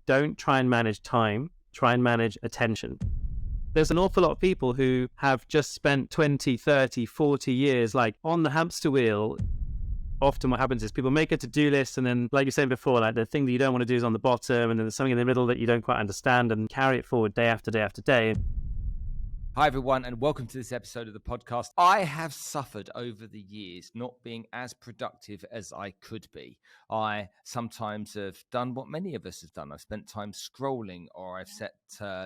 don't try and manage time, try and manage attention. There's an awful lot of people who have just spent 20, 30, 40 years like on the hamster wheel. Often what happens is people make a to-do list, and then, like you said before, like the thing that you don't want to do is on the bottom, and then there's something in the middle that you don't quite understand, and carry it forward day after day after day. Hi everyone, and welcome to this episode of the podcast. I have suffered over the years not being as productive as I could be. I sometimes have done what many of us have done. I've spent time scrolling, or I've sat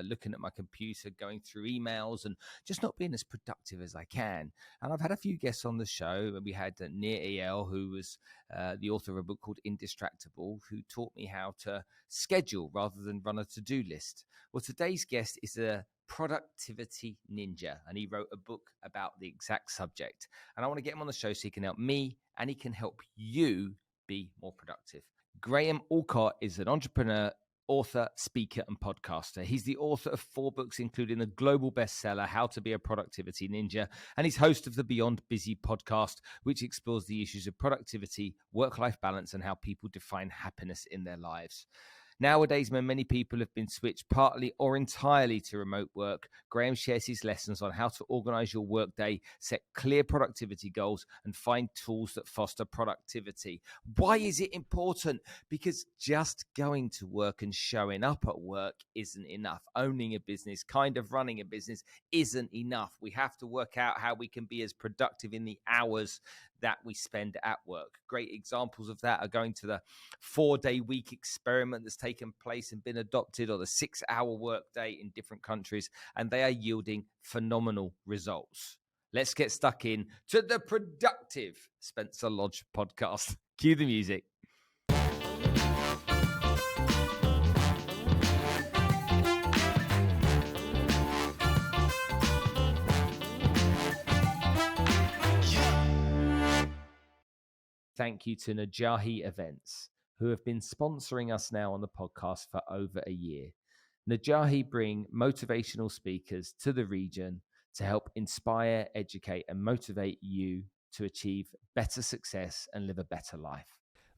looking at my computer, going through emails, and just not being as productive as I can. And I've had a few guests on the show. We had Nir El, who was the author of a book called Indistractable, who taught me how to schedule rather than run a to-do list. Well, today's guest is a productivity ninja, and he wrote a book about the exact subject, and I want to get him on the show so he can help me and he can help you be more productive. Graham Allcott is an entrepreneur, author, speaker, and podcaster. He's the author of 4 books, including the global bestseller How to Be a Productivity Ninja, and he's host of the Beyond Busy podcast, which explores the issues of productivity, work-life balance, and how people define happiness in their lives. Nowadays, when many people have been switched partly or entirely to remote work, Graham shares his lessons on how to organize your workday, set clear productivity goals, and find tools that foster productivity. Why is it important? Because just going to work and showing up at work isn't enough. Owning a business, kind of running a business, isn't enough. We have to work out how we can be as productive in the hours that we spend at work. Great examples of that are going to the 4-day week experiment that's taken place and been adopted, or the 6-hour workday in different countries, and they are yielding phenomenal results. Let's get stuck in to the productive Spencer Lodge podcast. Cue the music. Thank you to Najahi Events, who have been sponsoring us now on the podcast for over a year. Najahi bring motivational speakers to the region to help inspire, educate, and motivate you to achieve better success and live a better life.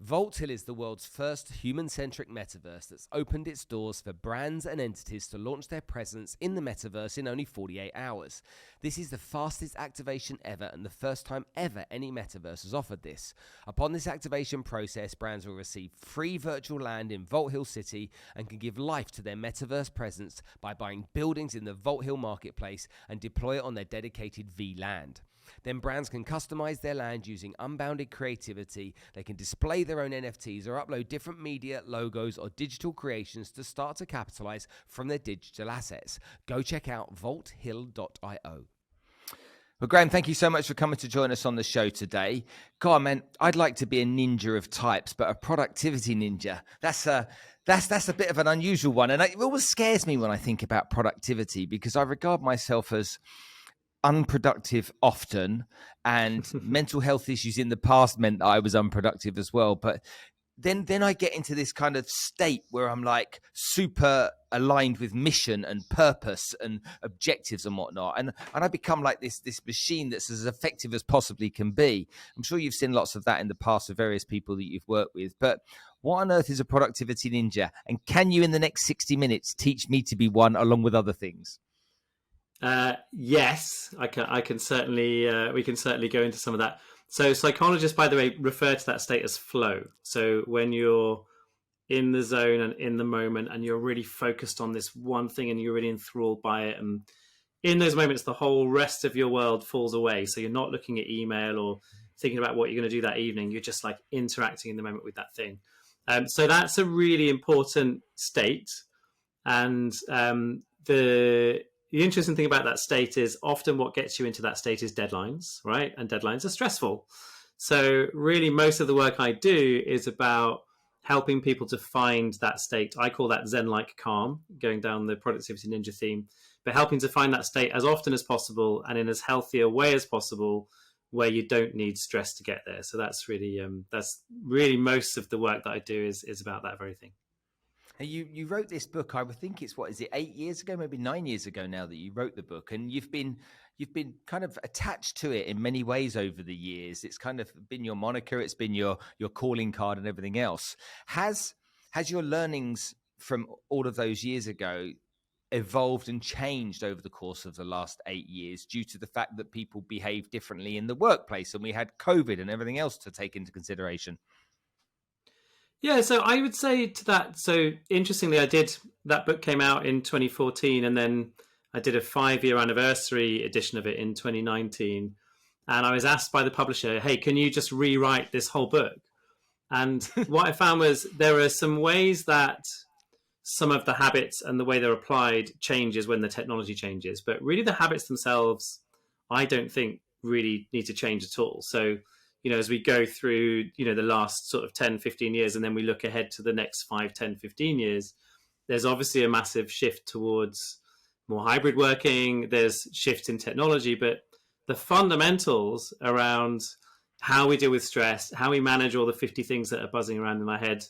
Vault Hill is the world's first human-centric metaverse that's opened its doors for brands and entities to launch their presence in the metaverse in only 48 hours. This is the fastest activation ever and the first time ever any metaverse has offered this. Upon this activation process, brands will receive free virtual land in Vault Hill City and can give life to their metaverse presence by buying buildings in the Vault Hill marketplace and deploy it on their dedicated VLAnd. Then brands can customize their land using unbounded creativity. They can display their own NFTs or upload different media, logos, or digital creations to start to capitalize from their digital assets. Go check out vaulthill.io. Well, Graham, thank you so much for coming to join us on the show today. God, man, I'd like to be a ninja of types, but a productivity ninja, that's a bit of an unusual one. And it always scares me when I think about productivity, because I regard myself as unproductive often, and mental health issues in the past meant that I was unproductive as well. But then I get into this kind of state where I'm like super aligned with mission and purpose and objectives and whatnot. And I become like this machine that's as effective as possibly can be. I'm sure you've seen lots of that in the past with various people that you've worked with. But what on earth is a productivity ninja? And can you, in the next 60 minutes, teach me to be one along with other things? Yes, I can certainly. We can certainly go into some of that. So psychologists, by the way, refer to that state as flow. So when you're in the zone and in the moment, and you're really focused on this one thing, and you're really enthralled by it, and in those moments, the whole rest of your world falls away. So you're not looking at email or thinking about what you're going to do that evening. You're just like interacting in the moment with that thing. So that's a really important state, and the interesting thing about that state is often what gets you into that state is deadlines, right? And deadlines are stressful. So really most of the work I do is about helping people to find that state. I call that Zen-like calm, going down the productivity ninja theme, but helping to find that state as often as possible and in as healthy a way as possible, where you don't need stress to get there. So that's really most of the work that I do is about that very thing. You wrote this book, I would think it's 8 years ago, maybe 9 years ago now that you wrote the book, and you've been kind of attached to it in many ways over the years. It's kind of been your moniker, it's been your calling card and everything else. Has your learnings from all of those years ago evolved and changed over the course of the last 8 years due to the fact that people behave differently in the workplace, and we had COVID and everything else to take into consideration. Yeah, so I would say to that. So interestingly, that book came out in 2014, and then I did a 5-year anniversary edition of it in 2019. And I was asked by the publisher, "Hey, can you just rewrite this whole book?" And what I found was there are some ways that some of the habits and the way they're applied changes when the technology changes, but really the habits themselves, I don't think really need to change at all. So, as we go through, the last sort of 10, 15 years, and then we look ahead to the next 5, 10, 15 years, there's obviously a massive shift towards more hybrid working. There's shifts in technology, but the fundamentals around how we deal with stress, how we manage all the 50 things that are buzzing around in my head,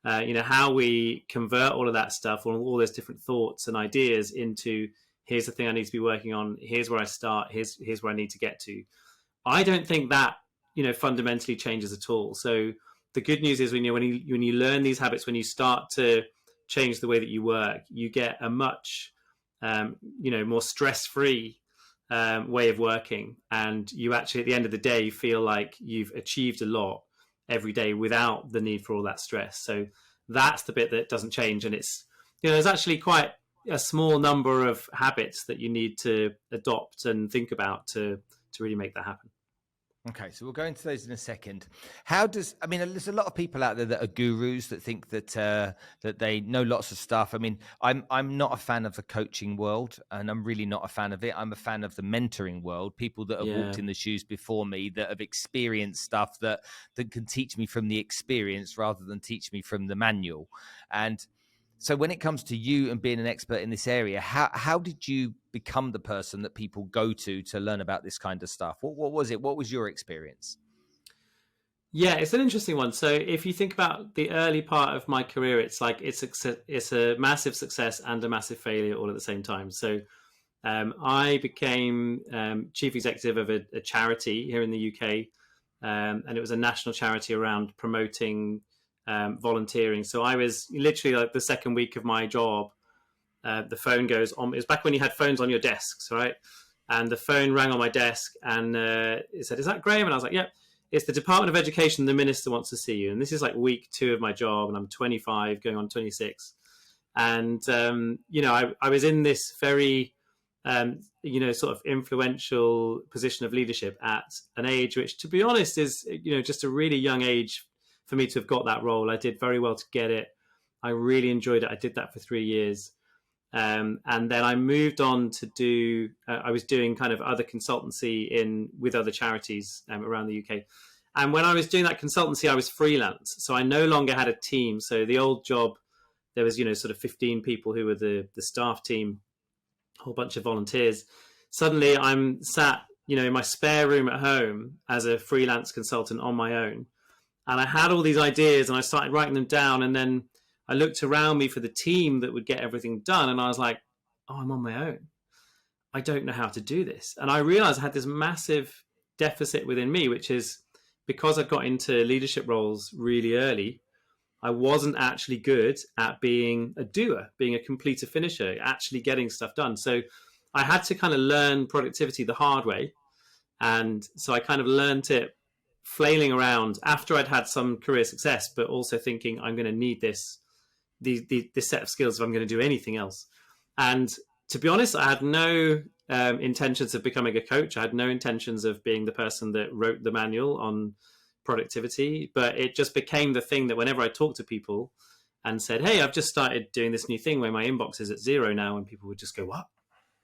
how we convert all of that stuff, all those different thoughts and ideas into, here's the thing I need to be working on, here's where I start, here's where I need to get to. I don't think that, fundamentally changes at all. So the good news is when you learn these habits, when you start to change the way that you work, you get a much, more stress-free way of working. And you actually, at the end of the day, feel like you've achieved a lot every day without the need for all that stress. So that's the bit that doesn't change. And it's, there's actually quite a small number of habits that you need to adopt and think about to really make that happen. Okay, so we'll go into those in a second. There's a lot of people out there that are gurus that think that that they know lots of stuff. I mean, I'm not a fan of the coaching world, and I'm really not a fan of it. I'm a fan of the mentoring world. People that have walked in the shoes before me, that have experienced stuff that can teach me from the experience rather than teach me from the manual. And so when it comes to you and being an expert in this area, how did you become the person that people go to learn about this kind of stuff? What was it? What was your experience? Yeah, it's an interesting one. So if you think about the early part of my career, it's like it's a massive success and a massive failure all at the same time. So I became chief executive of a charity here in the UK, and it was a national charity around promoting volunteering. So I was literally like the second week of my job, the phone goes on. It was back when you had phones on your desks, right? And the phone rang on my desk, and it said, "Is that Graham?" And I was like, "Yep, it's the Department of Education. The minister wants to see you." And this is like week 2 of my job, and I'm 25, going on 26. And I was in this very sort of influential position of leadership at an age which, to be honest, is just a really young age for me to have got that role. I did very well to get it. I really enjoyed it. I did that for 3 years. And then I moved on to do, I was doing kind of other consultancy with other charities around the UK. And when I was doing that consultancy, I was freelance. So I no longer had a team. So the old job, there was, sort of 15 people who were the staff team, a whole bunch of volunteers. Suddenly I'm sat, in my spare room at home as a freelance consultant on my own. And I had all these ideas and I started writing them down. And then I looked around me for the team that would get everything done. And I was like, oh, I'm on my own. I don't know how to do this. And I realized I had this massive deficit within me, which is because I got into leadership roles really early, I wasn't actually good at being a doer, being a completer finisher, actually getting stuff done. So I had to kind of learn productivity the hard way. And so I kind of learned it flailing around after I'd had some career success, but also thinking I'm going to need this set of skills if I'm going to do anything else. And to be honest, I had no intentions of becoming a coach. I had no intentions of being the person that wrote the manual on productivity, but it just became the thing that whenever I talked to people and said, "Hey, I've just started doing this new thing where my inbox is at 0 now," and people would just go, "What?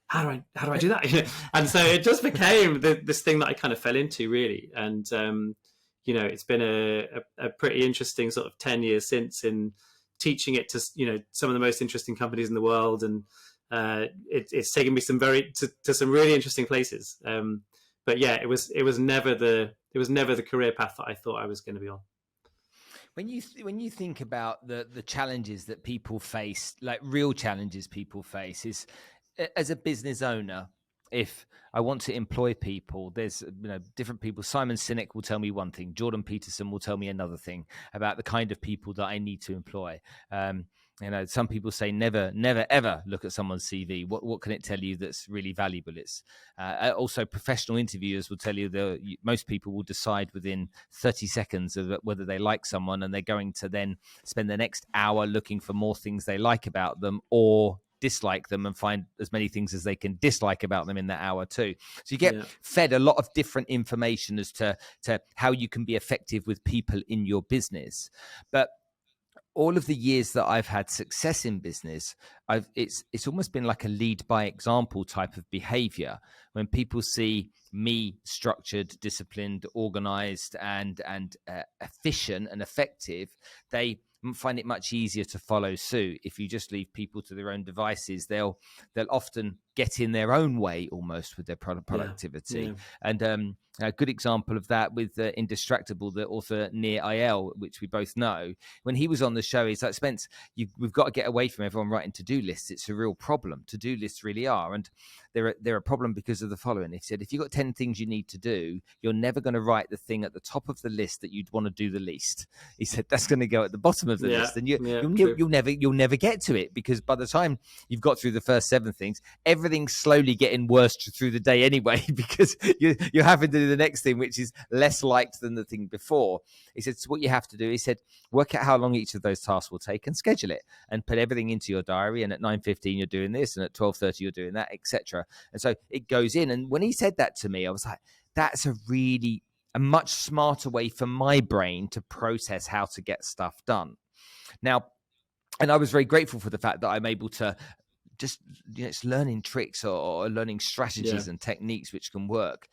How do I do that?" And so it just became this thing that I kind of fell into, really. And it's been a pretty interesting sort of 10 years since in teaching it to some of the most interesting companies in the world, and it's taken me some really interesting places. But yeah, it was never the career path that I thought I was going to be on. When you think about the challenges that people face, like real challenges people face, is as a business owner, if I want to employ people, there's different people. Simon Sinek will tell me one thing. Jordan Peterson will tell me another thing about the kind of people that I need to employ. Some people say never, ever look at someone's CV. What can it tell you that's really valuable? It's also professional interviewers will tell you that most people will decide within 30 seconds of whether they like someone, and they're going to then spend the next hour looking for more things they like about them or dislike them and find as many things as they can dislike about them in that hour too. So you get fed a lot of different information as to how you can be effective with people in your business. But all of the years that I've had success in business, it's almost been like a lead by example type of behavior. When people see me structured, disciplined, organized, and efficient and effective, they find it much easier to follow suit. If you just leave people to their own devices, they'll often get in their own way almost with their productivity. And a good example of that with Indistractable, the author Nir Eyal, which we both know, when he was on the show, he's like, Spence, we've got to get away from everyone writing to-do lists. It's a real problem. To-do lists really are. And they're a problem because of the following. He said, if you've got 10 things you need to do, you're never going to write the thing at the top of the list that you'd want to do the least. He said, that's going to go at the bottom of the list. And you'll never get to it, because by the time you've got through the first 7 things, everything's slowly getting worse through the day anyway, because you're having to do the next thing, which is less liked than the thing before. He said, so what you have to do, he said, work out how long each of those tasks will take and schedule it and put everything into your diary. And at 9:15, you're doing this, and at 12:30, you're doing that, etc. And so it goes in. And when he said that to me, I was like, that's a much smarter way for my brain to process how to get stuff done. Now, and I was very grateful for the fact that I'm able to just, it's learning tricks or learning strategies and techniques which can work.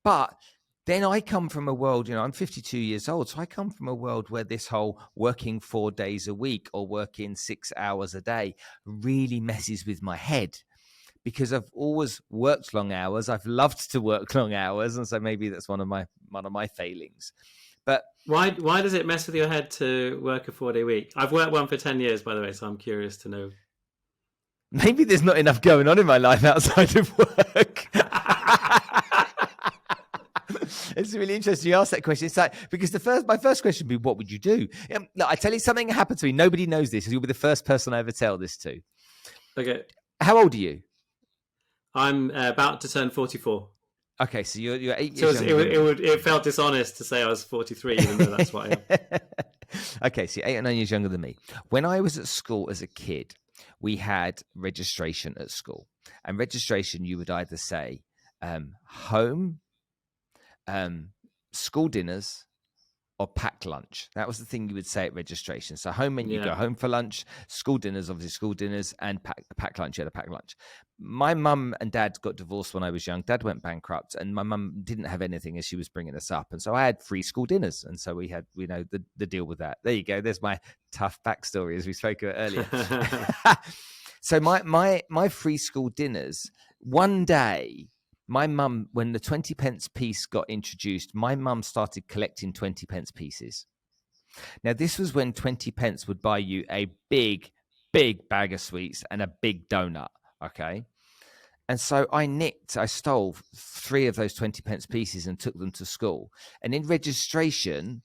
But then I come from a world, I'm 52 years old. So I come from a world where this whole working 4 days a week or working 6 hours a day really messes with my head, because I've always worked long hours. I've loved to work long hours. And so maybe that's one of my failings. But why does it mess with your head to work a 4-day week? I've worked one for 10 years, by the way, so I'm curious to know. Maybe there's not enough going on in my life outside of work. It's really interesting you ask that question. It's like, because my first question would be, what would you do? Look, I tell you something happened to me. Nobody knows this. You'll be the first person I ever tell this to. Okay. How old are you? I'm about to turn 44. Okay, so you're 8 years younger. It felt dishonest to say I was 43, even though that's what I am. Okay, so you're 8 or 9 years younger than me. When I was at school as a kid, we had registration at school. And registration, you would either say home, school dinners, or packed lunch. That was the thing you would say at registration. So home meant you go home for lunch, school dinners, obviously school dinners, and packed lunch. You had a packed lunch. My mum and dad got divorced when I was young. Dad went bankrupt, and my mum didn't have anything as she was bringing us up. And so I had free school dinners. And so we had, the deal with that. There you go. There's my tough backstory, as we spoke about earlier. So my free school dinners, one day, my mum, when the 20 pence piece got introduced, my mum started collecting 20 pence pieces. Now, this was when 20 pence would buy you a big, big bag of sweets and a big donut, okay? And so I stole 3 of those 20 pence pieces and took them to school. And in registration,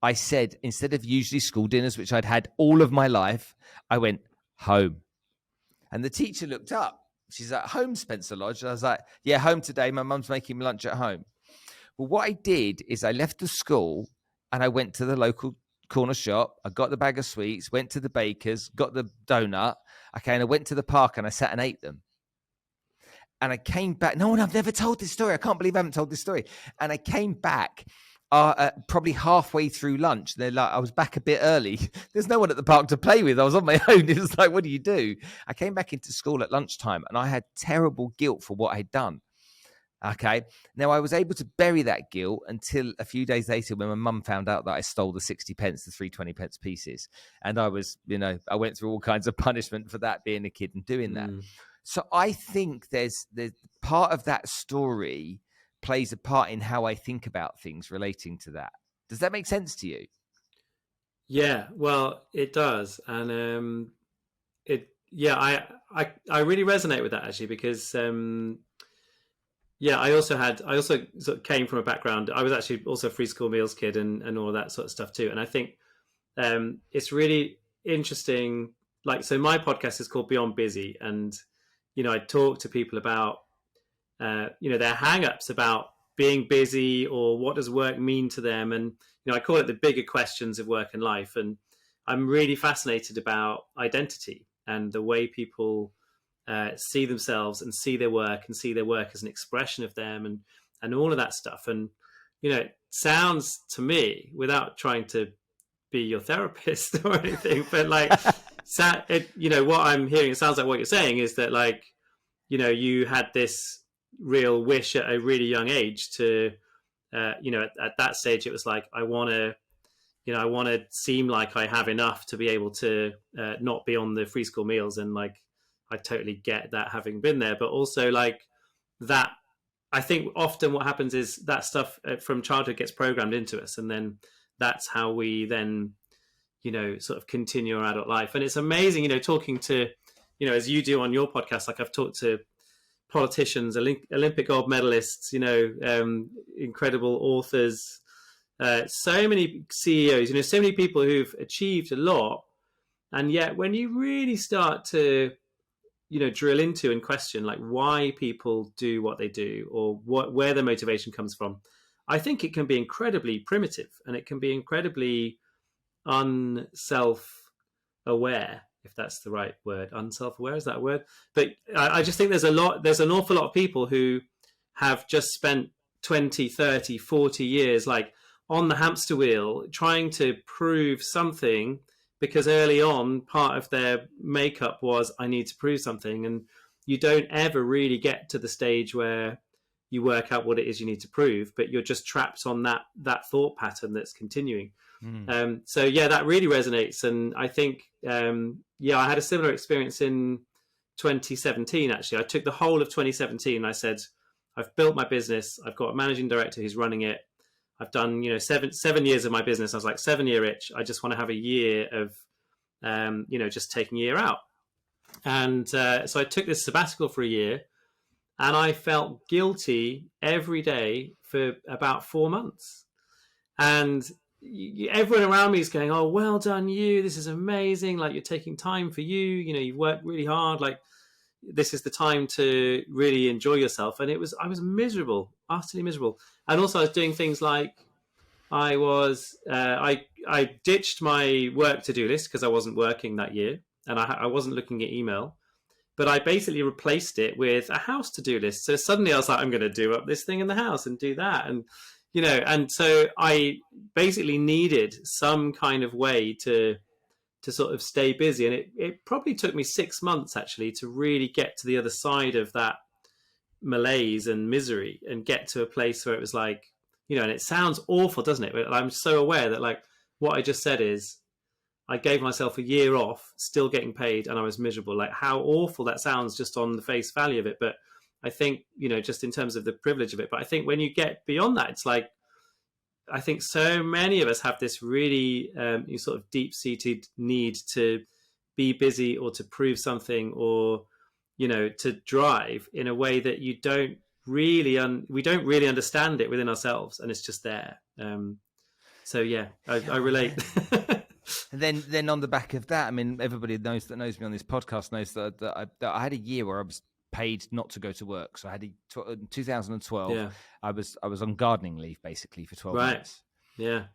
I said, instead of usually school dinners, which I'd had all of my life, I went home. And the teacher looked up. She's at home, Spencer Lodge. And I was like, yeah, home today. My mum's making me lunch at home. Well, what I did is I left the school and I went to the local corner shop. I got the bag of sweets, went to the baker's, got the donut. Okay, and I went to the park and I sat and ate them. And I came back. No one, I've never told this story. I can't believe I haven't told this story. And I came back probably halfway through lunch. They're like, I was back a bit early. There's no one at the park to play with. I was on my own. It was like, what do you do? I came back into school at lunchtime and I had terrible guilt for what I'd done. Okay. Now I was able to bury that guilt until a few days later when my mum found out that I stole the 60 pence, the 3 20 pence pieces. And I was, I went through all kinds of punishment for that, being a kid and doing that. So I think there's part of that story plays a part in how I think about things relating to that. Does that make sense to you? Yeah, well, it does. And I really resonate with that, actually, because Yeah, I also sort of came from a background. I was actually also a free school meals kid and all of that sort of stuff too. And I think it's really interesting. Like, so my podcast is called Beyond Busy, and I talk to people about their hang-ups about being busy, or what does work mean to them, and I call it the bigger questions of work and life. And I'm really fascinated about identity and the way people see themselves and see their work and see their work as an expression of them, and all of that stuff. And it sounds to me, without trying to be your therapist or anything, but like what I'm hearing, it sounds like what you're saying is that, like, you had this real wish at a really young age to at that stage it was like, I want to seem like I have enough to be able to not be on the free school meals. And like, I totally get that, having been there. But also, like, that, I think often what happens is that stuff from childhood gets programmed into us, and then that's how we then sort of continue our adult life. And it's amazing, talking to, as you do on your podcast. Like, I've talked to politicians, Olympic gold medalists, incredible authors, so many CEOs, so many people who've achieved a lot. And yet when you really start to drill into and question, like, why people do what they do, or where their motivation comes from, I think it can be incredibly primitive, and it can be incredibly unself-aware, if that's the right word. Unself-aware, is that a word? But I just think there's an awful lot of people who have just spent 20, 30, 40 years like on the hamster wheel trying to prove something, because early on part of their makeup was, I need to prove something. And you don't ever really get to the stage where you work out what it is you need to prove, but you're just trapped on that thought pattern that's continuing. So yeah, that really resonates. And I think I had a similar experience in 2017. Actually, I took the whole of 2017. I said, I've built my business, I've got a managing director who's running it, I've done 7 years of my business. I was like, 7-year itch. I just want to have a year of just taking a year out. And so I took this sabbatical for a year, and I felt guilty every day for about 4 months. And everyone around me is going, oh, well done you, this is amazing, like, you're taking time for you, you've worked really hard, like, this is the time to really enjoy yourself. And I was miserable, utterly miserable. And also I was doing things like, I ditched my work to-do list because I wasn't working that year, and I wasn't looking at email, but I basically replaced it with a house to-do list. So suddenly I was like, I'm going to do up this thing in the house and do that. And and so I basically needed some kind of way to sort of stay busy. And it probably took me 6 months actually to really get to the other side of that malaise and misery, and get to a place where it was like, and it sounds awful, doesn't it? But I'm so aware that, like, what I just said is, I gave myself a year off, still getting paid, and I was miserable. Like, how awful that sounds just on the face value of it. But I think, just in terms of the privilege of it. But I think when you get beyond that, it's like, I think so many of us have this really sort of deep-seated need to be busy, or to prove something, or, to drive in a way that you don't really, we don't really understand it within ourselves, and it's just there. So yeah, I relate. And then on the back of that, I mean, everybody that knows me on this podcast knows that I had a year where I was paid not to go to work. So I had in 2012, Yeah. I was on gardening leave basically for 12 Right. months. Yeah.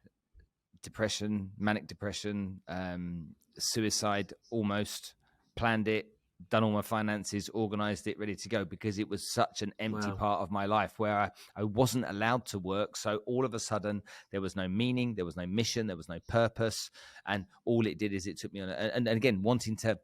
Depression, manic depression, suicide, almost. Planned it, done all my finances, organized it, ready to go, because it was such an empty part of my life where I wasn't allowed to work. So all of a sudden there was no meaning, there was no mission, there was no purpose. And all it did is it took me on, and again, wanting to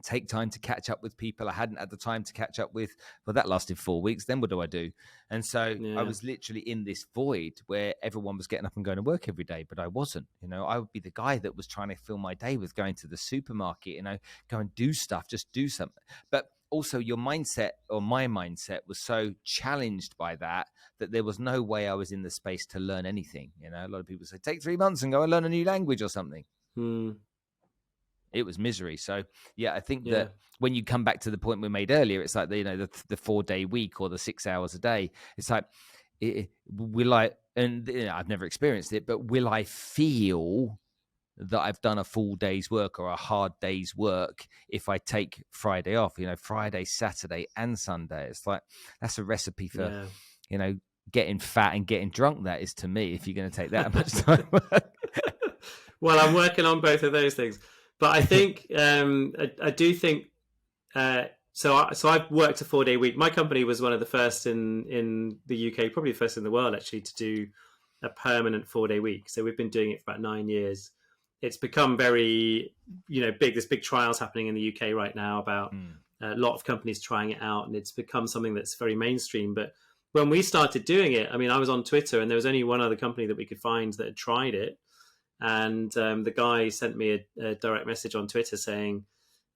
take time to catch up with people I hadn't had the time to catch up with. Well, that lasted 4 weeks. Then what do I do? And so I was literally in this void where everyone was getting up and going to work every day, but I wasn't. I would be the guy that was trying to fill my day with going to the supermarket, go and do stuff, just do something. But also your mindset, or my mindset, was so challenged by that there was no way I was in the space to learn anything. A lot of people say, take 3 months and go and learn a new language or something. it was misery. So yeah, I think Yeah. that when you come back to the point we made earlier, it's like the 4-day week or the 6 hours a day. It's like will I, and I've never experienced it, but will I feel that I've done a full day's work or a hard day's work if I take Friday off? Friday, Saturday, and Sunday. It's like that's a recipe for getting fat and getting drunk. That is, to me, if you're going to take that much time. Well, I'm working on both of those things, but I think I do think so. I've worked a 4-day week. My company was one of the first in the UK, probably the first in the world actually, to do a permanent 4-day week. So we've been doing it for about 9 years. It's become very big. There's big trials happening in the UK right now about a lot of companies trying it out, and it's become something that's very mainstream. But when we started doing it, I mean, I was on Twitter, and there was only one other company that we could find that had tried it. And the guy sent me a direct message on Twitter saying,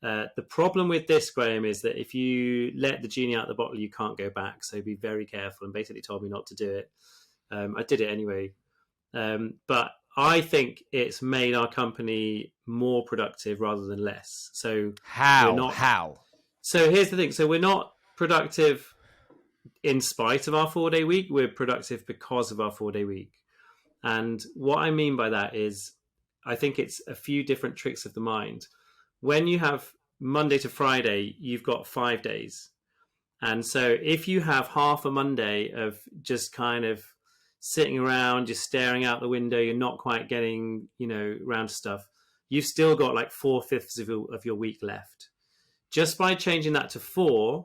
the problem with this, Graham, is that if you let the genie out of the bottle, you can't go back. So be very careful, and basically told me not to do it. I did it anyway. But I think it's made our company more productive rather than less. So How? So here's the thing. So we're not productive in spite of our 4-day week. We're productive because of our 4-day week. And what I mean by that is, I think it's a few different tricks of the mind. When you have Monday to Friday, you've got 5 days. And so if you have half a Monday of just kind of sitting around, just staring out the window, you're not quite getting, around to stuff, you've still got like 4/5 of your week left. Just by changing that to 4,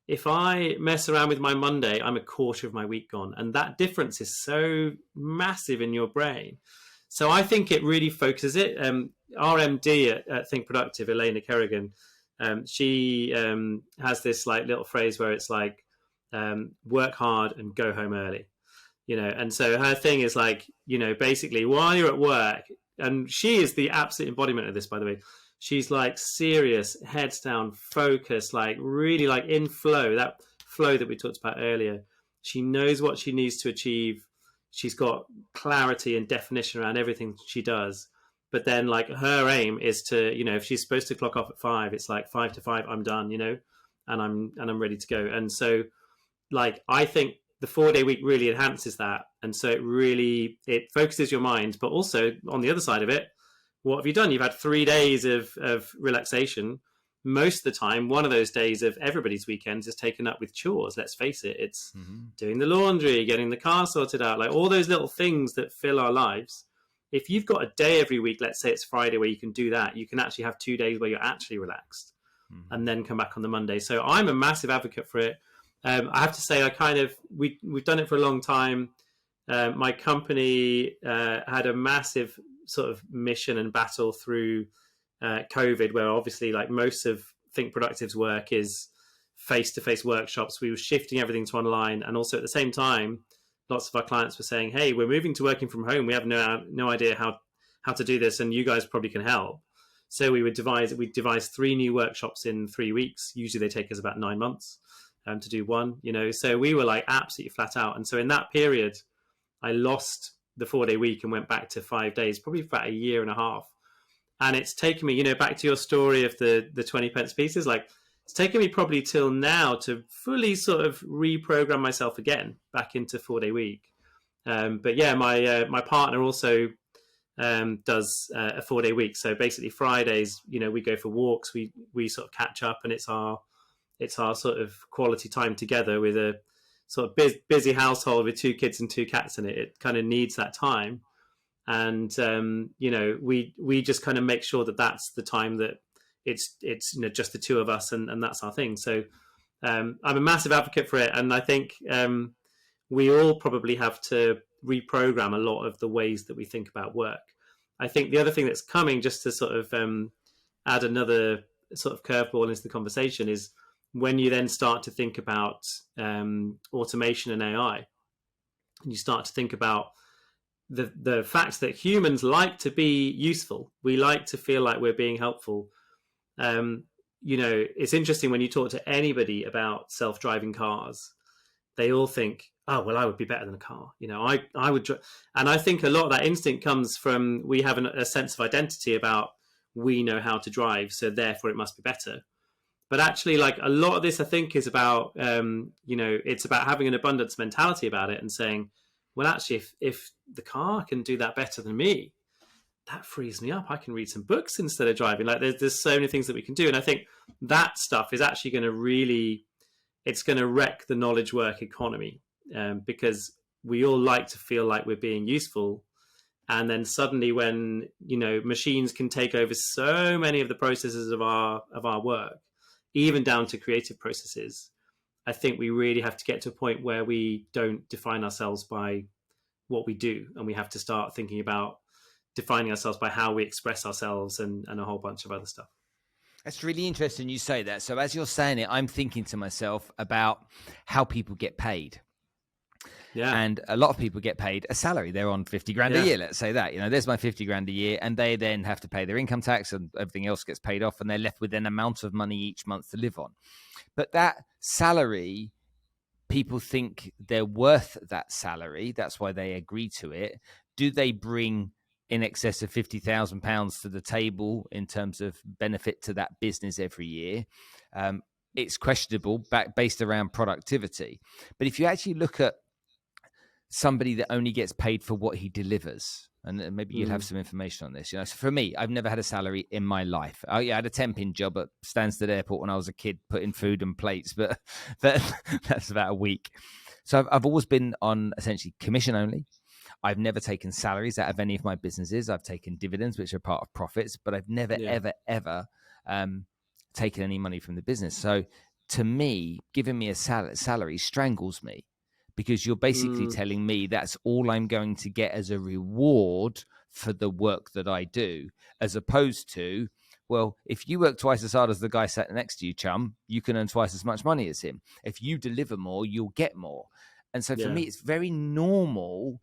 if I mess around with my Monday, I'm a quarter of my week gone. And that difference is so massive in your brain. So I think it really focuses it. Our MD at Think Productive, Elena Kerrigan, she has this like little phrase where it's like, work hard and go home early. And so her thing is like, basically while you're at work, and she is the absolute embodiment of this, by the way. She's like serious, heads down, focused, like really like in flow, that flow that we talked about earlier. She knows what she needs to achieve. She's got clarity and definition around everything she does. But then like her aim is to, if she's supposed to clock off at 5, it's like 5 to 5, I'm done, and I'm ready to go. And so like, I think the 4-day week really enhances that. And so it focuses your mind, but also on the other side of it, what have you done? You've had 3 days of relaxation. Most of the time, one of those days of everybody's weekends is taken up with chores. Let's face it. It's doing the laundry, getting the car sorted out, like all those little things that fill our lives. If you've got a day every week, let's say it's Friday where you can do that, you can actually have 2 days where you're actually relaxed and then come back on the Monday. So I'm a massive advocate for it. I have to say, we've done it for a long time. My company had a massive sort of mission and battle through COVID, where obviously like most of Think Productive's work is face-to-face workshops. We were shifting everything to online, and also at the same time, lots of our clients were saying, "Hey, we're moving to working from home. We have no idea how to do this, and you guys probably can help." So we devised 3 new workshops in 3 weeks. Usually they take us about 9 months to do one. So we were like absolutely flat out, and so in that period, I lost the 4-day week and went back to 5 days, probably for about a year and a half. And it's taken me, back to your story of the 20 pence pieces, like it's taken me probably till now to fully sort of reprogram myself again back into 4-day week. But yeah, my partner also does a 4-day week. So basically Fridays, we go for walks, we sort of catch up, and it's our sort of quality time together with a sort of busy household with 2 kids and 2 cats in it. It kind of needs that time. And, we just kind of make sure that that's the time that it's just the 2 of us, and that's our thing. So I'm a massive advocate for it. And I think we all probably have to reprogram a lot of the ways that we think about work. I think the other thing that's coming, just to sort of add another sort of curveball into the conversation, is when you then start to think about automation and AI, and you start to think about the fact that humans like to be useful. We like to feel like we're being helpful. It's interesting when you talk to anybody about self-driving cars, they all think, oh, well, I would be better than a car. I would. And I think a lot of that instinct comes from, we have a sense of identity about we know how to drive, so therefore it must be better. But actually, like, a lot of this, I think, is about, it's about having an abundance mentality about it and saying, well, actually, if the car can do that better than me, that frees me up. I can read some books instead of driving. Like, there's so many things that we can do. And I think that stuff is actually going to really, it's going to wreck the knowledge work economy, because we all like to feel like we're being useful. And then suddenly when, machines can take over so many of the processes of our work, even down to creative processes, I think we really have to get to a point where we don't define ourselves by what we do. And we have to start thinking about defining ourselves by how we express ourselves and a whole bunch of other stuff. That's really interesting you say that. So as you're saying it, I'm thinking to myself about how people get paid. Yeah. And a lot of people get paid a salary. They're on 50 grand a year, let's say that. There's my 50 grand a year, and they then have to pay their income tax and everything else gets paid off, and they're left with an amount of money each month to live on. But that salary, people think they're worth that salary. That's why they agree to it. Do they bring in excess of £50,000 to the table in terms of benefit to that business every year? It's questionable based around productivity. But if you actually look at somebody that only gets paid for what he delivers, and maybe you'd have some information on this. So for me, I've never had a salary in my life. I had a temping job at Stansted Airport when I was a kid, putting food and plates, but that's about a week. So I've always been on essentially commission only. I've never taken salaries out of any of my businesses. I've taken dividends, which are part of profits, but I've never, ever taken any money from the business. So to me, giving me a salary strangles me, because you're basically telling me that's all I'm going to get as a reward for the work that I do, as opposed to, well, if you work twice as hard as the guy sat next to you, chum, you can earn twice as much money as him. If you deliver more, you'll get more. And so for me, it's very normal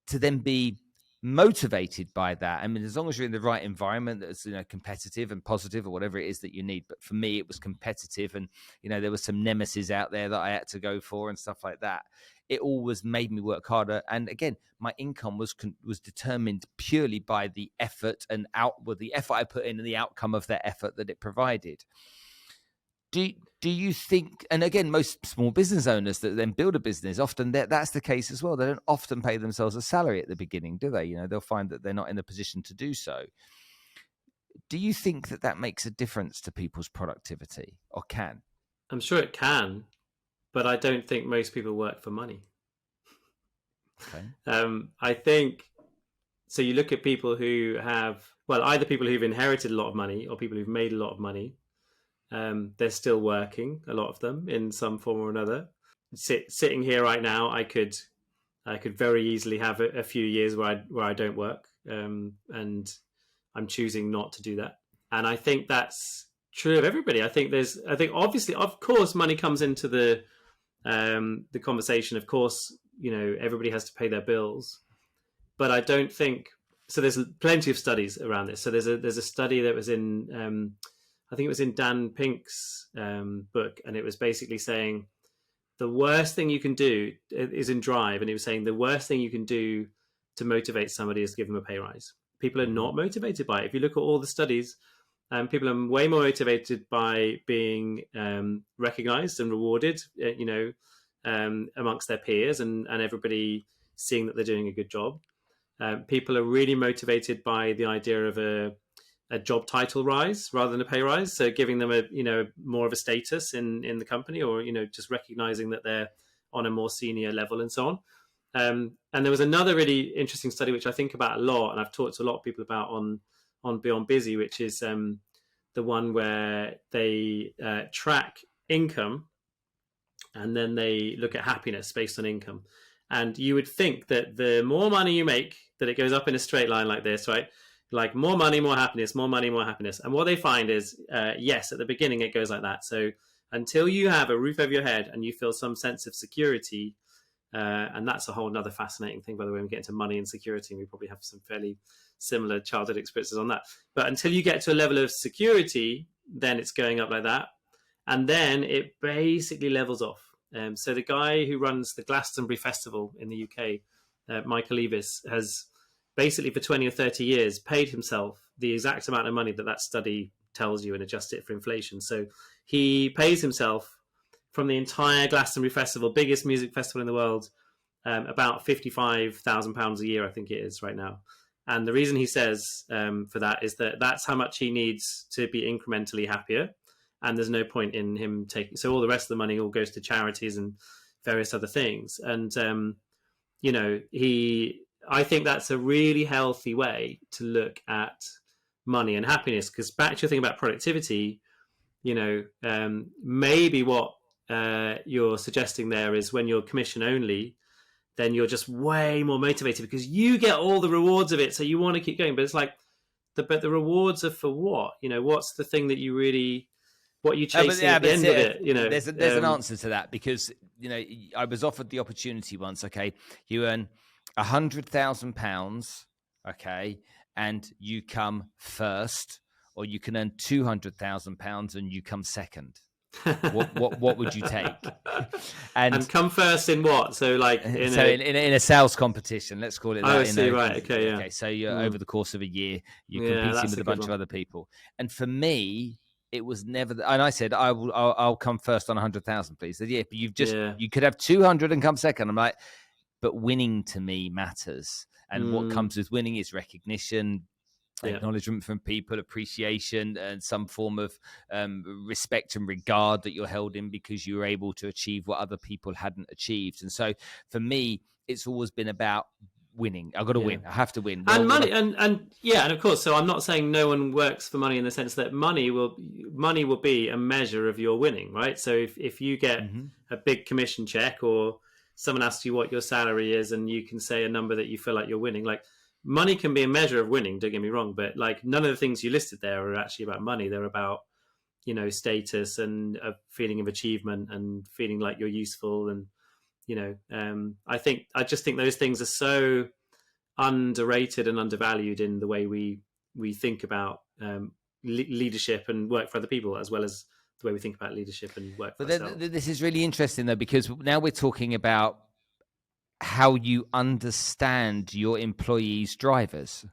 to then be motivated by that. I mean, as long as you're in the right environment that's competitive and positive or whatever it is that you need. But for me, it was competitive, and there was some nemesis out there that I had to go for and stuff like that. It always made me work harder. And again, my income was determined purely by the effort and the effort I put in and the outcome of that effort that it provided. Do you think, and again, most small business owners that then build a business, often that's the case as well. They don't often pay themselves a salary at the beginning, do they? They'll find that they're not in the position to do so. Do you think that makes a difference to people's productivity, or can? I'm sure it can, but I don't think most people work for money. Okay. I think, so you look at people who have, well, either people who've inherited a lot of money or people who've made a lot of money. They're still working, a lot of them, in some form or another. Sitting here right now, I could very easily have a few years where I don't work, and I'm choosing not to do that. And I think that's true of everybody. I think obviously, of course, money comes into the conversation. Of course, everybody has to pay their bills, but I don't think so. There's plenty of studies around this. So there's a study that was in. I think it was in Dan Pink's book, and it was basically saying the worst thing you can do is in Drive, and it was saying the worst thing you can do to motivate somebody is to give them a pay rise. People are not motivated by it. If you look at all the studies, people are way more motivated by being recognized and rewarded, amongst their peers and everybody seeing that they're doing a good job. People are really motivated by the idea of a job title rise rather than a pay rise. So giving them more of a status in the company, or, just recognizing that they're on a more senior level and so on. And there was another really interesting study, which I think about a lot, and I've talked to a lot of people about on Beyond Busy, which is the one where they track income and then they look at happiness based on income. And you would think that the more money you make, that it goes up in a straight line like this, right? Like more money, more happiness, more money, more happiness. And what they find is, yes, at the beginning, it goes like that. So until you have a roof over your head and you feel some sense of security, and that's a whole nother fascinating thing, by the way, when we get into money and security, and we probably have some fairly similar childhood experiences on that. But until you get to a level of security, then it's going up like that. And then it basically levels off. So the guy who runs the Glastonbury Festival in the UK, Michael Eavis, has basically for 20 or 30 years paid himself the exact amount of money that study tells you and adjusts it for inflation. So he pays himself from the entire Glastonbury Festival, biggest music festival in the world, about £55,000 a year, I think it is right now. And the reason he says for that is that that's how much he needs to be incrementally happier. And there's no point in him taking, so all the rest of the money all goes to charities and various other things. And, I think that's a really healthy way to look at money and happiness. Because back to your thing about productivity, maybe what you're suggesting there is when you're commission only, then you're just way more motivated because you get all the rewards of it. So you want to keep going. But it's like, but the rewards are for what? What's the thing that you really, what you chasing at the end of it? There's an answer to that because, I was offered the opportunity once. Okay. You earn £100,000. Okay. And you come first, or you can earn £200,000 and you come second. What would you take? And come first in what? So like in a sales competition, let's call it that. I see, right. Okay, yeah. Okay, so you're over the course of a year, you're competing with a bunch of other people. And for me, it was never. And I said, I'll come first on 100,000, please. Said, yeah, but you could have 200 and come second. I'm like, but winning to me matters, and what comes with winning is recognition. Acknowledgement from people, appreciation, and some form of respect and regard that you're held in because you were able to achieve what other people hadn't achieved. And so for me, it's always been about winning. I've got to win. I have to win. And money, and of course. So I'm not saying no one works for money in the sense that money will be a measure of your winning, right? So if you get a big commission check or someone asks you what your salary is and you can say a number that you feel like you're winning, like, money can be a measure of winning, don't get me wrong, but like none of the things you listed there are actually about money. They're about, status and a feeling of achievement and feeling like you're useful. And, I just think those things are so underrated and undervalued in the way we think about leadership and work for other people, as well as the way we think about leadership and work for ourselves. This is really interesting though, because now we're talking about how you understand your employees' drivers,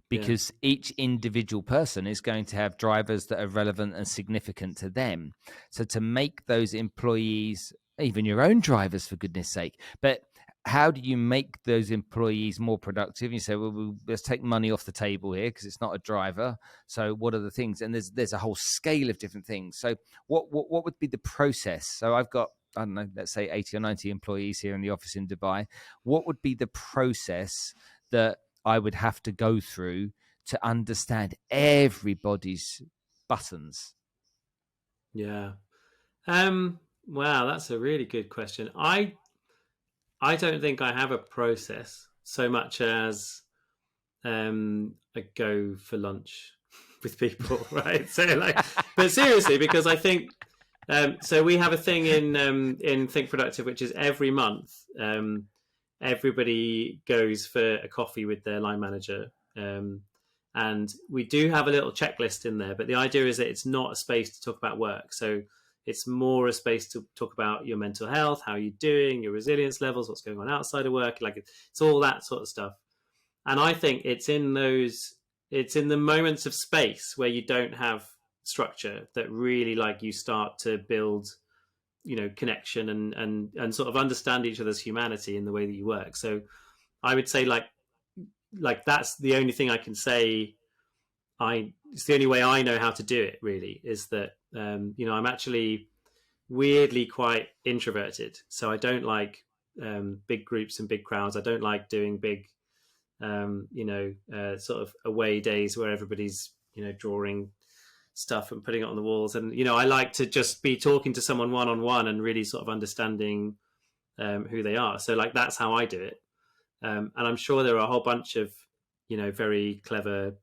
because each individual person is going to have drivers that are relevant and significant to them. So to make those employees, even your own drivers, for goodness sake, but how do you make those employees more productive? You say, well, let's take money off the table here because it's not a driver. So what are the things? And there's a whole scale of different things. So what would be the process? So I've got, I don't know, let's say 80 or 90 employees here in the office in Dubai. What would be the process that I would have to go through to understand everybody's buttons? Yeah. Wow, that's a really good question. I don't think I have a process so much as I go for lunch with people, right? So like, but seriously, because I think, so we have a thing in Think Productive, which is every month, everybody goes for a coffee with their line manager. And we do have a little checklist in there, but the idea is that it's not a space to talk about work. So it's more a space to talk about your mental health, how you're doing, your resilience levels, what's going on outside of work. Like it's all that sort of stuff. And I think it's in the moments of space where you don't have structure that really like you start to build, connection and sort of understand each other's humanity in the way that you work. So I would say like that's the only thing I can say. It's the only way I know how to do it, really, is that, I'm actually weirdly quite introverted. So I don't like big groups and big crowds. I don't like doing big, sort of away days where everybody's, drawing stuff and putting it on the walls. And, I like to just be talking to someone one-on-one and really sort of understanding who they are. So like, that's how I do it. And I'm sure there are a whole bunch of, very clever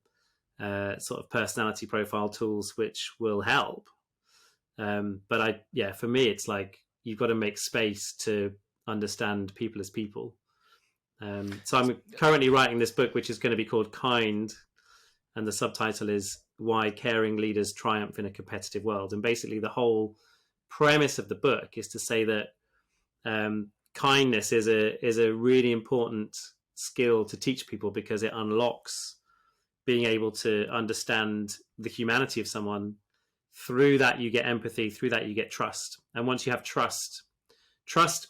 sort of personality profile tools which will help. But for me, it's like you've got to make space to understand people as people. So I'm currently writing this book, which is going to be called Kind, and the subtitle is Why Caring Leaders Triumph in a Competitive World. And basically the whole premise of the book is to say that kindness is a really important skill to teach people, because it unlocks being able to understand the humanity of someone. Through that you get empathy, through that you get trust, and once you have trust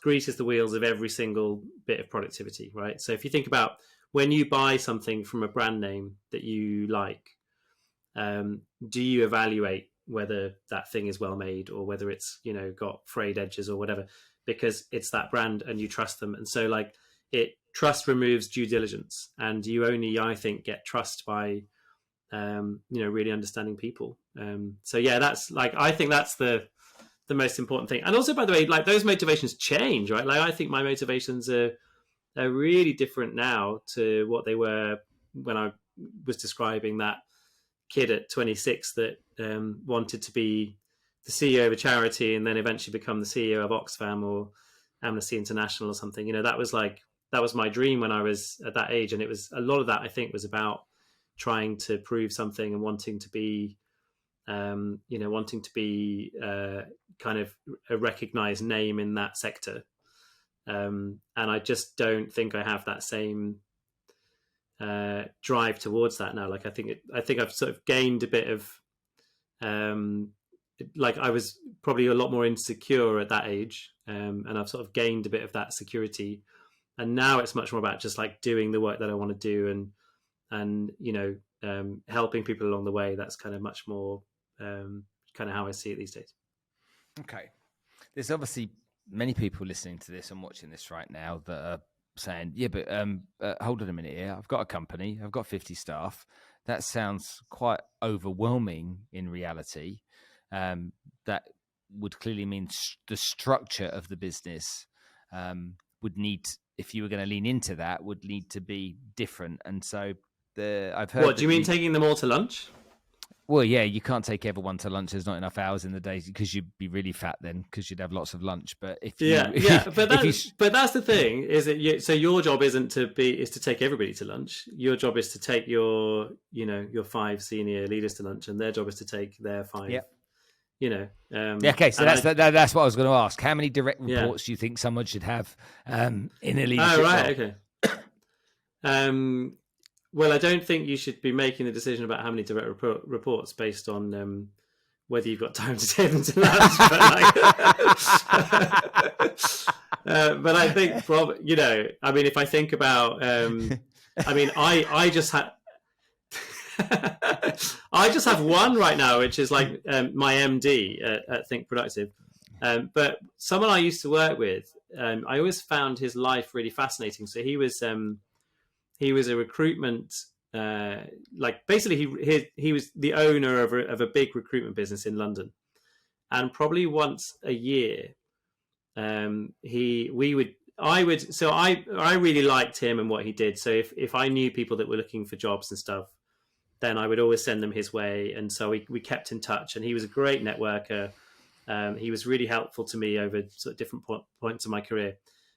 greases the wheels of every single bit of productivity, right? So if you think about when you buy something from a brand name that you like, do you evaluate whether that thing is well made, or whether it's, you know, got frayed edges or whatever, because it's that brand and you trust them? And so like trust removes due diligence, and you only, I think, get trust by you know, really understanding people. So yeah, that's like, I think that's the most important thing. And also, by the way, like those motivations change, right? Like I think my motivations are really different now to what they were when I was describing that kid at 26 that wanted to be the CEO of a charity and then eventually become the CEO of Oxfam or Amnesty International or something. You know, that was my dream when I was at that age. And it was, a lot of that, I think, was about trying to prove something and wanting to be, you know, kind of a recognized name in that sector. And I just don't think I have that same drive towards that now. Like I think I've sort of gained a bit of, like I was probably a lot more insecure at that age, and I've sort of gained a bit of that security, and now it's much more about just like doing the work that I want to do, and you know, helping people along the way. That's kind of much more kind of how I see it these days. Okay, there's obviously many people listening to this and watching this right now that are saying, yeah, but hold on a minute here. I've got a company. I've got 50 staff. That sounds quite overwhelming in reality. That would clearly mean the structure of the business would need, if you were going to lean into that, would need to be different. And so I've heard. What do you mean, taking them all to lunch? Well, yeah, you can't take everyone to lunch. There's not enough hours in the day, because you'd be really fat then, because you'd have lots of lunch. But if but that's the thing, is that so your job is to take everybody to lunch. Your job is to take your 5 senior leaders to lunch, and their job is to take their 5. Yep. You know. Okay, so that's what I was going to ask. How many direct reports do you think someone should have in a leadership role? Okay. Well, I don't think you should be making the decision about how many direct reports based on whether you've got time to take them to lunch. But I think, you know, I mean, if I think about, I mean, I just had. I just have one right now, which is like my MD at Think Productive. But someone I used to work with, I always found his life really fascinating. So he was a recruitment, like basically he was the owner of a big recruitment business in London, and probably once a year, I really liked him and what he did. So if I knew people that were looking for jobs and stuff, then I would always send them his way. And so we kept in touch, and he was a great networker. He was really helpful to me over sort of different points of my career.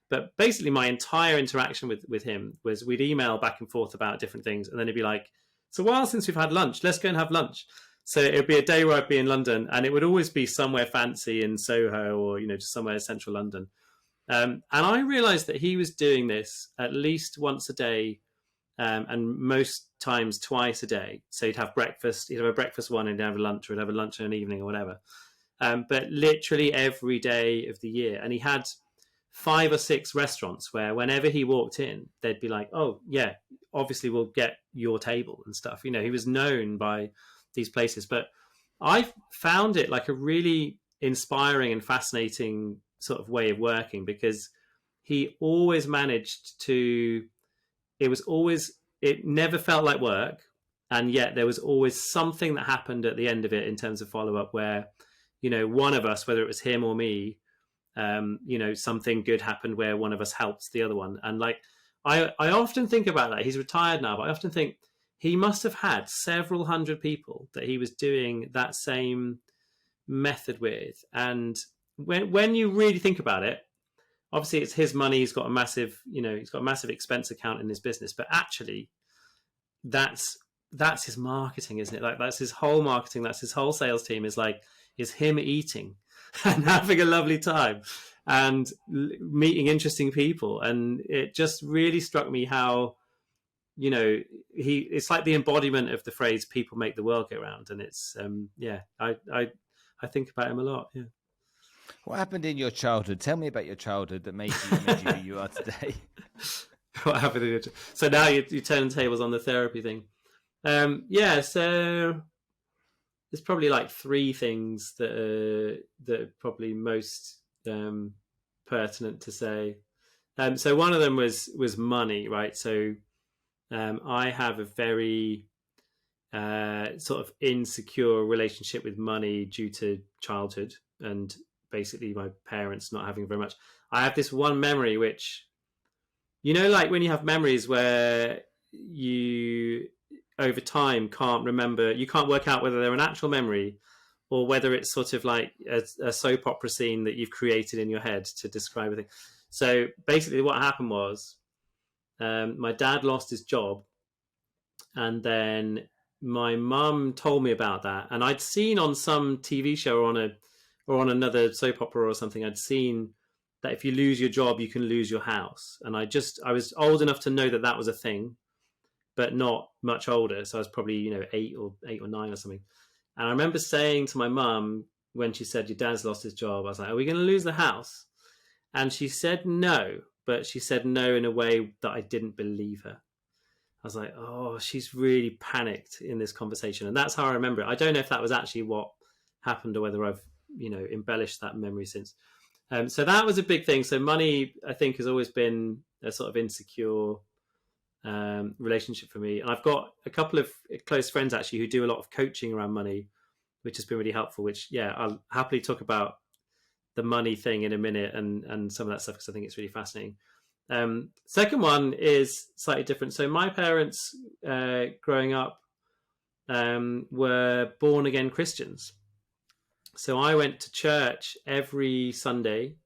But basically my entire interaction with him was we'd email back and forth about different things. And then he'd be like, it's a while since we've had lunch. Let's go and have lunch. So it'd be a day where I'd be in London, and it would always be somewhere fancy in Soho or, you know, just somewhere in central London. And I realized that he was doing this at least once a day, and most times twice a day. So he'd have breakfast, he'd have a breakfast one, and he'd have a lunch, or he'd have a lunch in an evening or whatever. But literally every day of the year. And he had 5 or 6 restaurants where whenever he walked in, they'd be like, oh yeah, obviously we'll get your table and stuff. You know, he was known by these places. But I found it like a really inspiring and fascinating sort of way of working, because he always managed to, it never felt like work. And yet there was always something that happened at the end of it in terms of follow-up where, you know, one of us, whether it was him or me, you know, something good happened where one of us helped the other one. And like, I often think about that. He's retired now, but I often think he must have had several hundred people that he was doing that same method with. And when you really think about it, obviously it's his money. He's got a massive expense account in his business, but actually that's his marketing, isn't it? Like that's his whole marketing. That's his whole sales team is him eating and having a lovely time and meeting interesting people. And it just really struck me how, it's like the embodiment of the phrase "people make the world go round." And it's, I think about him a lot. Yeah. What happened in your childhood? Tell me about your childhood that made you who you are today. What happened in it? So now you turn tables on the therapy thing. So there's probably like three things that are probably most pertinent to say. So one of them was money, right? So I have a very sort of insecure relationship with money due to childhood and basically my parents not having very much. I have this one memory which, like when you have memories where you over time can't remember, you can't work out whether they're an actual memory or whether it's sort of like a soap opera scene that you've created in your head to describe a thing. So basically what happened was my dad lost his job, and then my mum told me about that, and I'd seen on some TV show or on another soap opera or something, I'd seen that if you lose your job, you can lose your house. And I was old enough to know that that was a thing, but not much older. So I was probably, 8 or 9 or something. And I remember saying to my mum when she said, "Your dad's lost his job," I was like, "Are we going to lose the house?" And she said no, but she said no in a way that I didn't believe her. I was like, oh, she's really panicked in this conversation. And that's how I remember it. I don't know if that was actually what happened or whether I've, embellished that memory since. So that was a big thing. So money, I think, has always been a sort of insecure relationship for me. And I've got a couple of close friends actually who do a lot of coaching around money, which has been really helpful, which, I'll happily talk about the money thing in a minute and some of that stuff because I think it's really fascinating. Second one is slightly different. So my parents, growing up, were born again Christians. So I went to church every Sunday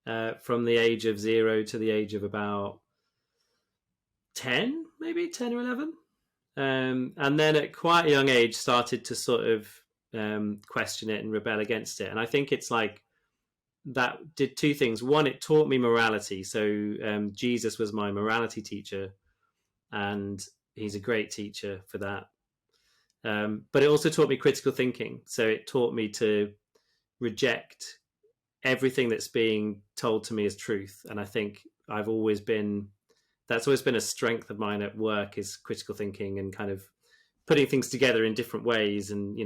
from the age of 0 to the age of about 10, maybe 10 or 11. And then at quite a young age started to sort of question it and rebel against it. And I think it's like that did two things. One, it taught me morality. So Jesus was my morality teacher, and he's a great teacher for that. But it also taught me critical thinking. So it taught me to reject everything that's being told to me as truth. And I think that's always been a strength of mine at work, is critical thinking and kind of putting things together in different ways. And,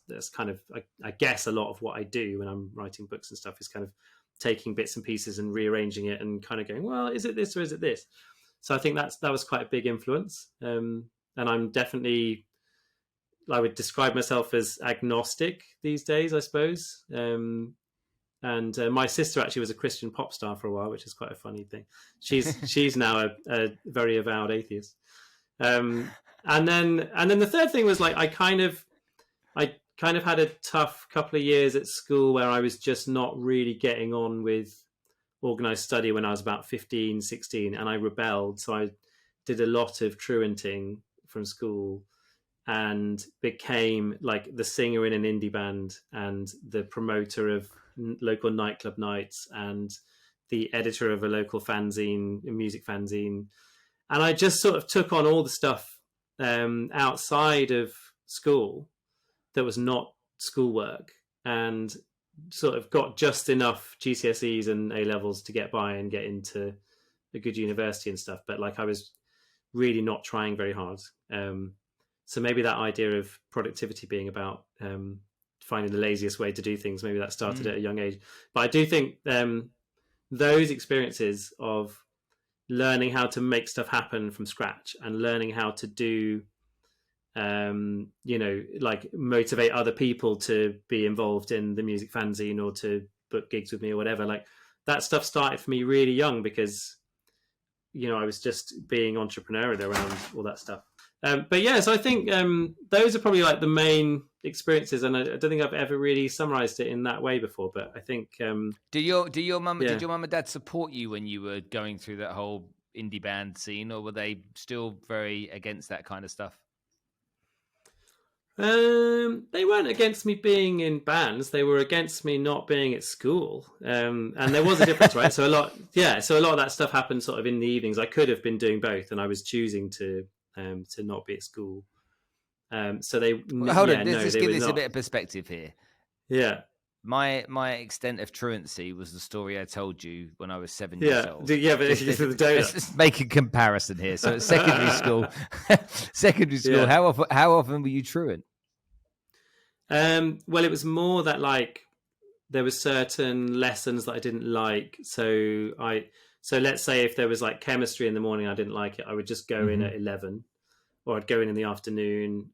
that's kind of, I guess, a lot of what I do when I'm writing books and stuff is kind of taking bits and pieces and rearranging it and kind of going, well, is it this or is it this? So I think that was quite a big influence. And I'm definitely, I would describe myself as agnostic these days, I suppose. And my sister actually was a Christian pop star for a while, which is quite a funny thing. She's now a very avowed atheist. And then the third thing was like I kind of had a tough couple of years at school where I was just not really getting on with organized study when I was about 15, 16, and I rebelled. So I did a lot of truanting from school and became like the singer in an indie band and the promoter of local nightclub nights and the editor of a local fanzine, a music fanzine. And I just sort of took on all the stuff outside of school that was not schoolwork, and sort of got just enough GCSEs and A levels to get by and get into a good university and stuff. But like I was really not trying very hard. So maybe that idea of productivity being about finding the laziest way to do things, maybe that started at a young age. But I do think those experiences of learning how to make stuff happen from scratch and learning how to do, like motivate other people to be involved in the music fanzine or to book gigs with me or whatever, like that stuff started for me really young because, I was just being entrepreneurial around all that stuff. But yeah, so I think those are probably like the main experiences, and I don't think I've ever really summarized it in that way before. But I think did your mum and dad support you when you were going through that whole indie band scene, or were they still very against that kind of stuff? They weren't against me being in bands. They were against me not being at school. And there was a difference, right? So a lot of that stuff happened sort of in the evenings. I could have been doing both, and I was choosing to not be at school. So Well, hold on, no, let's they give were this a not. bit of perspective here. Yeah, My extent of truancy was the story I told you when I was 7 years yeah, old. yeah. But Just, the let's donuts. just make a comparison here. So at secondary school, Yeah. how often were you truant? Well, it was more that like there were certain lessons that I didn't like. So let's say if there was like chemistry in the morning, I didn't like it. I would just go in at 11, or I'd go in the afternoon.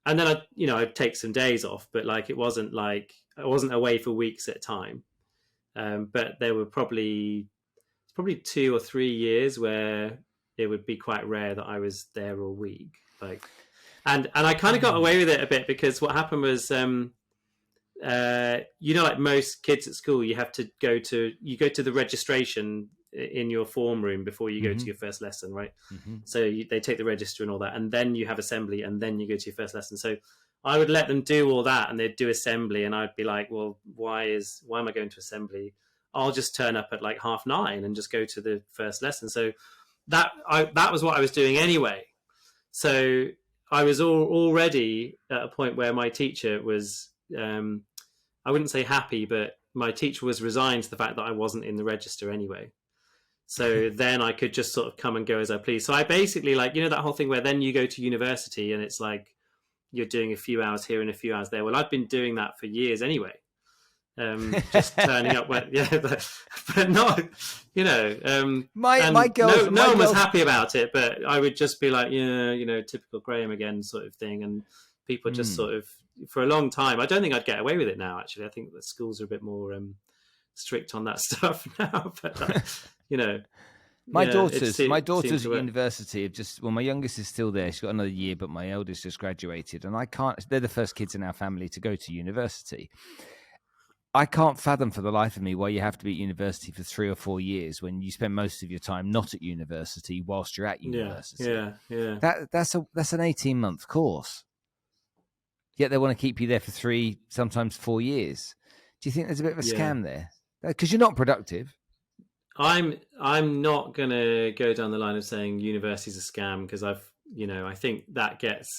And then I'd take some days off, but like it wasn't like I wasn't away for weeks at a time. But there were probably 2 or 3 years where it would be quite rare that I was there all week. Like, and I kind of got away with it a bit because what happened was, like most kids at school, you go to the registration in your form room before you go to your first lesson, right? So they take the register and all that, and then you have assembly, and then you go to your first lesson. So I would let them do all that, and they'd do assembly, and I'd be like, well, why am I going to assembly? I'll just turn up at like 9:30 and just go to the first lesson. So that was what I was doing anyway. So I was already at a point where my teacher was, I wouldn't say happy, but my teacher was resigned to the fact that I wasn't in the register anyway. So then I could just sort of come and go as I please. So I basically, like, that whole thing where then you go to university and it's like you're doing a few hours here and a few hours there. Well, I've been doing that for years anyway. Just turning up when, but not, my girls, no one was happy about it, but I would just be like, typical Graham again sort of thing. And people just sort of, for a long time, I don't think I'd get away with it now, actually. I think the schools are a bit more strict on that stuff now, but my daughters at university have just, well, my youngest is still there. She's got another year, but my eldest just graduated, and they're the first kids in our family to go to university. I can't fathom for the life of me why you have to be at university for 3 or 4 years when you spend most of your time not at university whilst you're at university. Yeah. That's an 18-month course. Yet they want to keep you there for 3, sometimes 4 years. Do you think there's a bit of a scam there? Because you're not productive. I'm not gonna go down the line of saying university's a scam, because I think that gets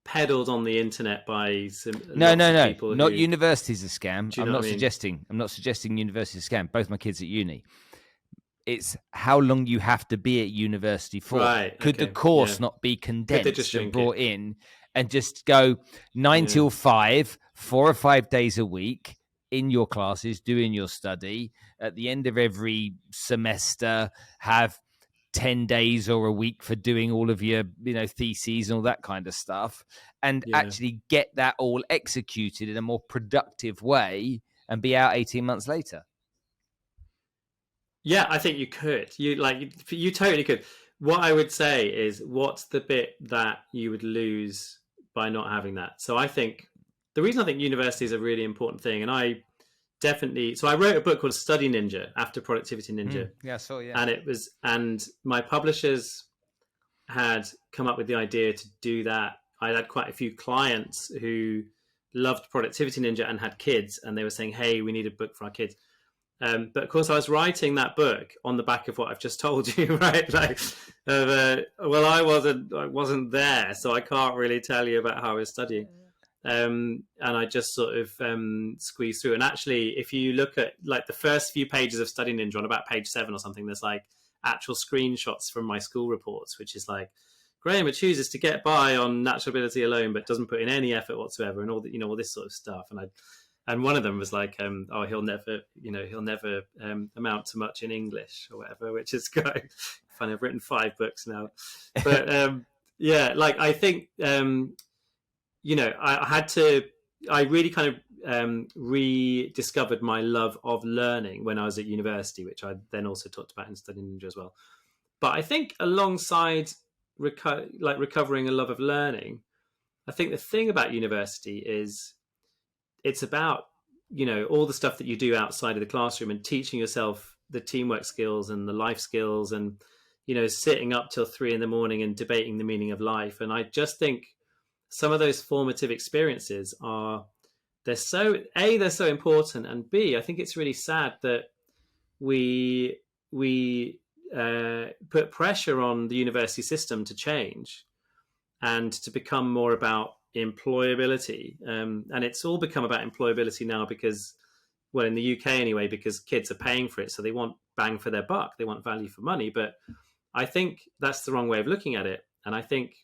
peddled on the internet by No. people. Not university's a scam. I'm not suggesting university's a scam. Both my kids at uni. It's how long you have to be at university for. Right, Could the course not be condensed and brought in and just go 9 till 5, 4 or 5 days a week in your classes, doing your study? At the end of every semester, have 10 days or a week for doing all of your, theses and all that kind of stuff, and actually get that all executed in a more productive way and be out 18 months later. Yeah, I think you could. You totally could. What I would say is, what's the bit that you would lose by not having that? So I think the reason I think university is a really important thing, and I wrote a book called Study Ninja after Productivity Ninja. And my publishers had come up with the idea to do that. I had quite a few clients who loved Productivity Ninja and had kids, and they were saying, hey, we need a book for our kids. But of course, I was writing that book on the back of what I've just told you, right? Like, I wasn't there, so I can't really tell you about how I was studying. And I just sort of squeezed through. And actually, if you look at like the first few pages of Study Ninja, on about page 7 or something, there's like actual screenshots from my school reports, which is like, Graham chooses to get by on natural ability alone, but doesn't put in any effort whatsoever, and all that, all this sort of stuff. And one of them was like, he'll never amount to much in English or whatever, which is quite funny. I've written 5 books now, but I think. I really kind of rediscovered my love of learning when I was at university, which I then also talked about in Study Ninja as well. But I think alongside recovering a love of learning, I think the thing about university is it's about, all the stuff that you do outside of the classroom and teaching yourself the teamwork skills and the life skills. And, sitting up till 3 a.m. and debating the meaning of life. And I just think some of those formative experiences they're so important, and B, I think it's really sad that we put pressure on the university system to change and to become more about employability. And it's all become about employability now because, well, in the UK anyway, because kids are paying for it. So they want bang for their buck. They want value for money. But I think that's the wrong way of looking at it. And I think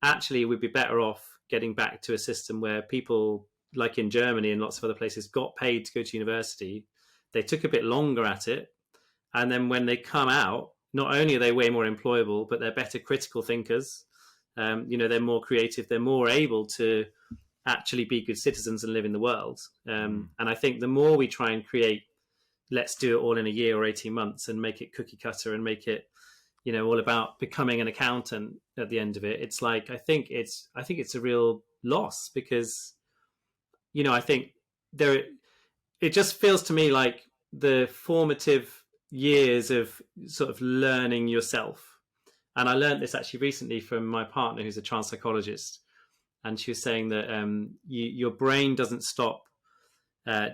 actually we'd be better off getting back to a system where people, like in Germany and lots of other places, got paid to go to university. They took a bit longer at it. And then when they come out, not only are they way more employable, but they're better critical thinkers. They're more creative. They're more able to actually be good citizens and live in the world. And I think the more we try and create, let's do it all in a year or 18 months and make it cookie cutter and make it, all about becoming an accountant at the end of it. It's like, I think it's a real loss because, I think it just feels to me like the formative years of sort of learning yourself. And I learned this actually recently from my partner, who's a child psychologist. And she was saying that your brain doesn't stop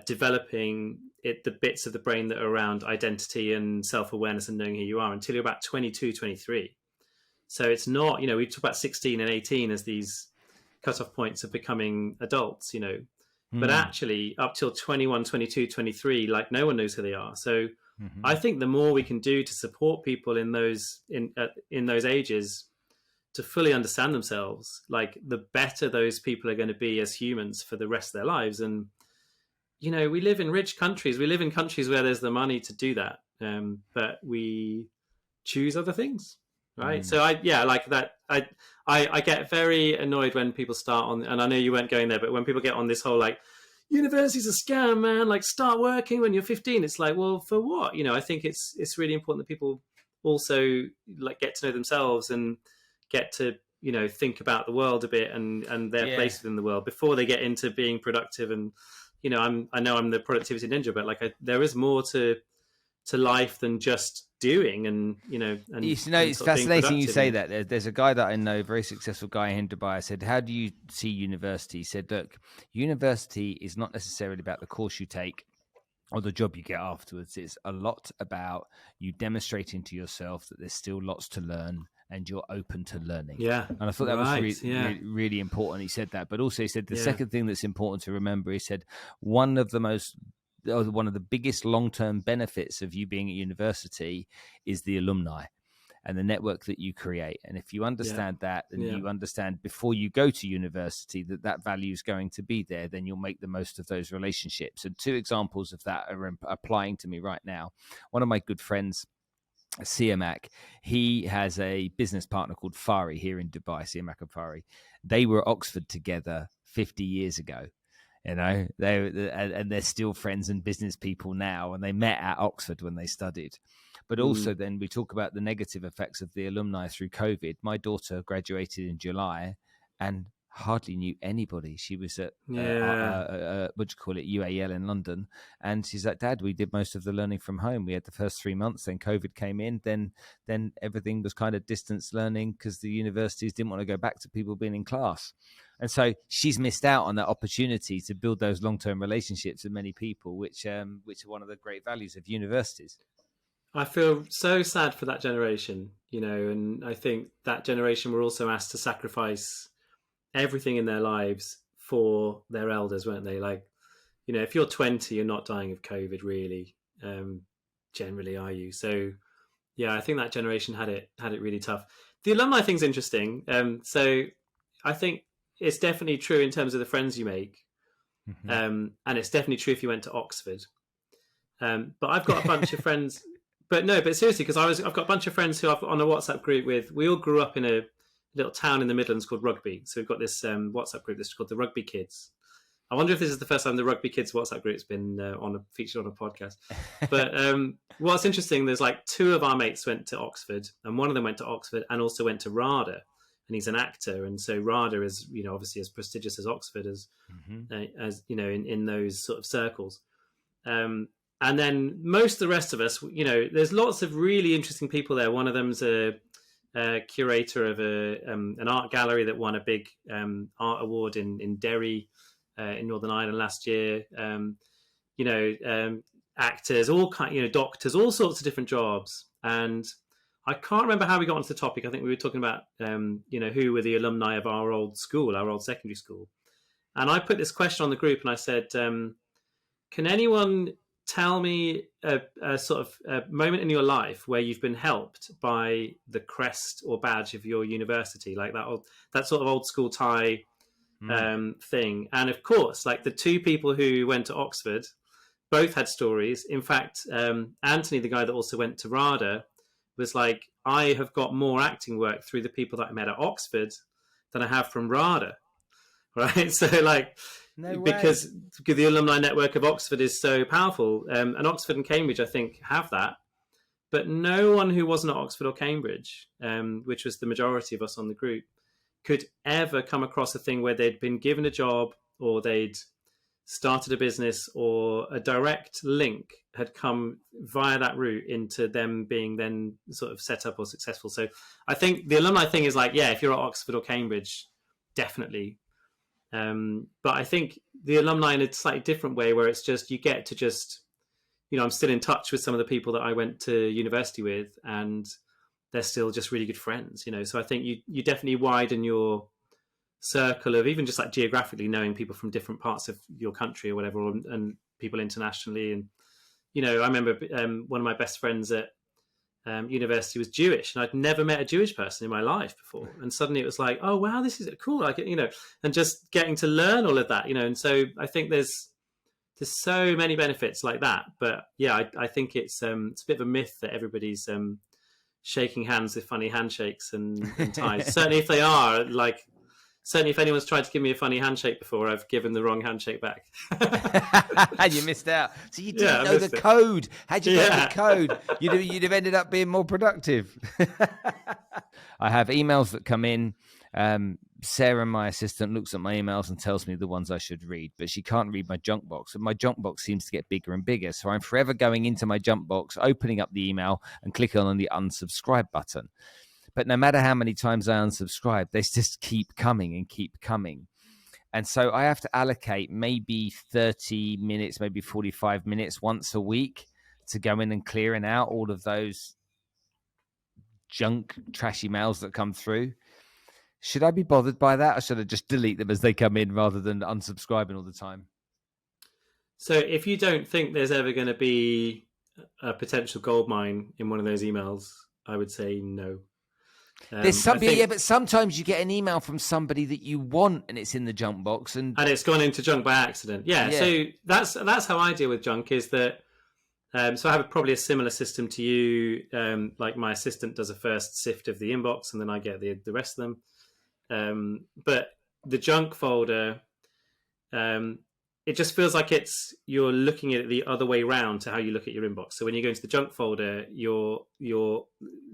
developing the bits of the brain that are around identity and self-awareness and knowing who you are until you're about 22, 23. So it's not, we talk about 16 and 18 as these cutoff points of becoming adults, but actually up till 21, 22, 23, like no one knows who they are. So I think the more we can do to support people in those ages to fully understand themselves, like the better those people are going to be as humans for the rest of their lives. And we live in rich countries. We live in countries where there's the money to do that, but we choose other things, right? So I get very annoyed when people start on, and I know you weren't going there, but when people get on this whole like, university's a scam, man, like start working when you're 15. It's like, well, for what? I think it's really important that people also like get to know themselves and get to think about the world a bit and their place within the world before they get into being productive. And I know I'm the productivity ninja, but like there is more to life than just doing. And and it's fascinating you say that. There's a guy that I know, a very successful guy in Dubai. I said, how do you see university? He said, look, university is not necessarily about the course you take or the job you get afterwards. It's a lot about you demonstrating to yourself that there's still lots to learn and you're open to learning. Yeah. And I thought that was really important. He said that, but also he said the second thing that's important to remember, he said, one of the biggest long-term benefits of you being at university is the alumni and the network that you create. And if you understand that, and you understand before you go to university that value is going to be there, then you'll make the most of those relationships. And two examples of that are applying to me right now. One of my good friends, Siamak, he has a business partner called Fari here in Dubai, Siamak and Fari. They were at Oxford together 50 years ago. They're still friends and business people now, and they met at Oxford when they studied. But also then we talk about the negative effects of the alumni through COVID. My daughter graduated in July and hardly knew anybody. She was at UAL in London, and she's like, Dad, we did most of the learning from home. We had the first 3 months, then COVID came in, then everything was kind of distance learning because the universities didn't want to go back to people being in class. And so she's missed out on that opportunity to build those long-term relationships with many people, which are one of the great values of universities. I feel so sad for that generation, and I think that generation were also asked to sacrifice everything in their lives for their elders, weren't they? Like, if you're 20, you're not dying of COVID, really. Generally, are you? So, yeah, I think that generation had it really tough. The alumni thing's interesting. So, I think it's definitely true in terms of the friends you make, and it's definitely true if you went to Oxford. But I've got a bunch of friends. But seriously, because I've got a bunch of friends who I've on a WhatsApp group with. We all grew up in a little town in the Midlands called Rugby. So we've got this WhatsApp group that's called the Rugby Kids. I wonder if this is the first time the Rugby Kids WhatsApp group's been featured on a podcast. But what's interesting, there's like two of our mates went to Oxford, and one of them went to Oxford and also went to RADA, and he's an actor. And so RADA is, obviously as prestigious as Oxford as in those sort of circles. And then most of the rest of us, there's lots of really interesting people there. One of them's a curator of an art gallery that won a big art award in Derry in Northern Ireland last year. Actors, doctors, all sorts of different jobs. And I can't remember how we got onto the topic. I think we were talking about, who were the alumni of our old school, our old secondary school. And I put this question on the group and I said, can anyone tell me a sort of a moment in your life where you've been helped by the crest or badge of your university, like that sort of old school tie thing? And of course, like the two people who went to Oxford both had stories. In fact, Anthony, the guy that also went to RADA, was like, I have got more acting work through the people that I met at Oxford than I have from RADA. Right. So like, because the alumni network of Oxford is so powerful, and Oxford and Cambridge, I think, have that. But no one who wasn't at Oxford or Cambridge, which was the majority of us on the group, could ever come across a thing where they'd been given a job or they'd started a business or a direct link had come via that route into them being then sort of set up or successful. So I think the alumni thing is like, yeah, if you're at Oxford or Cambridge, definitely. But I think the alumni in a slightly different way, where it's just, you get to just, I'm still in touch with some of the people that I went to university with, and they're still just really good friends, So I think you definitely widen your circle of even just like geographically knowing people from different parts of your country or whatever, and people internationally. And, I remember one of my best friends at university was Jewish, and I'd never met a Jewish person in my life before, and suddenly it was like, oh wow, this is cool, like, and just getting to learn all of that, and so I think there's so many benefits like that. But yeah, I think it's a bit of a myth that everybody's shaking hands with funny handshakes and ties. Certainly if they are, like, certainly if anyone's tried to give me a funny handshake before, I've given the wrong handshake back. You missed out. So you didn't know the code. Had you got the code, you'd have ended up being more productive. I have emails that come in. Sarah, my assistant, looks at my emails and tells me the ones I should read, but she can't read my junk box. And my junk box seems to get bigger and bigger. So I'm forever going into my junk box, opening up the email and clicking on the unsubscribe button. But no matter how many times I unsubscribe, they just keep coming and keep coming. And so I have to allocate maybe 30 minutes, maybe 45 minutes once a week to go in and clearing out all of those junk, trashy mails that come through. Should I be bothered by that, or should I just delete them as they come in rather than unsubscribing all the time? So if you don't think there's ever going to be a potential goldmine in one of those emails, I would say no. There's somebody, but sometimes you get an email from somebody that you want, and it's in the junk box, and it's gone into junk by accident. Yeah. So that's how I deal with junk. Is that so I have probably a similar system to you. Like my assistant does a first sift of the inbox, and then I get the rest of them. But the junk folder, it just feels like you're looking at it the other way round to how you look at your inbox. So when you go into the junk folder, your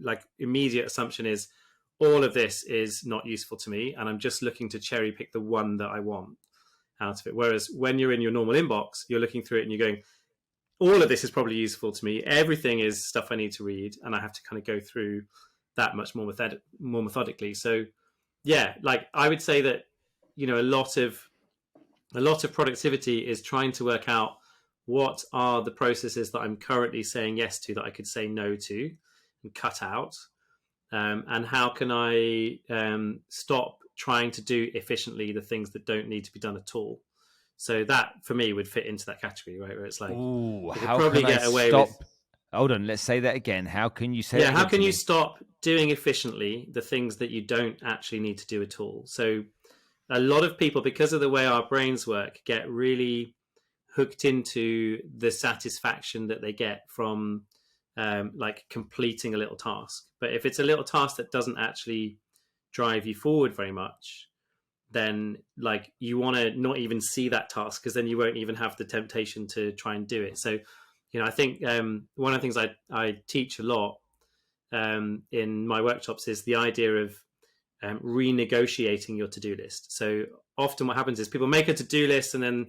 like immediate assumption is all of this is not useful to me, and I'm just looking to cherry pick the one that I want out of it. Whereas when you're in your normal inbox, you're looking through it and you're going, all of this is probably useful to me. Everything is stuff I need to read, and I have to kind of go through that much more methodically. So yeah, like I would say that, a lot of productivity is trying to work out what are the processes that I'm currently saying yes to that I could say no to and cut out. And how can I stop trying to do efficiently the things that don't need to be done at all? So that, for me, would fit into that category, right? Where it's like, how can I stop? Hold on, let's say that again. How can you say that? Yeah, how can you stop doing efficiently the things that you don't actually need to do at all? So a lot of people, because of the way our brains work, get really hooked into the satisfaction that they get from like completing a little task. But if it's a little task that doesn't actually drive you forward very much, then like you want to not even see that task, because then you won't even have the temptation to try and do it. So, I think one of the things I teach a lot in my workshops is the idea of renegotiating your to-do list. So often what happens is people make a to-do list and then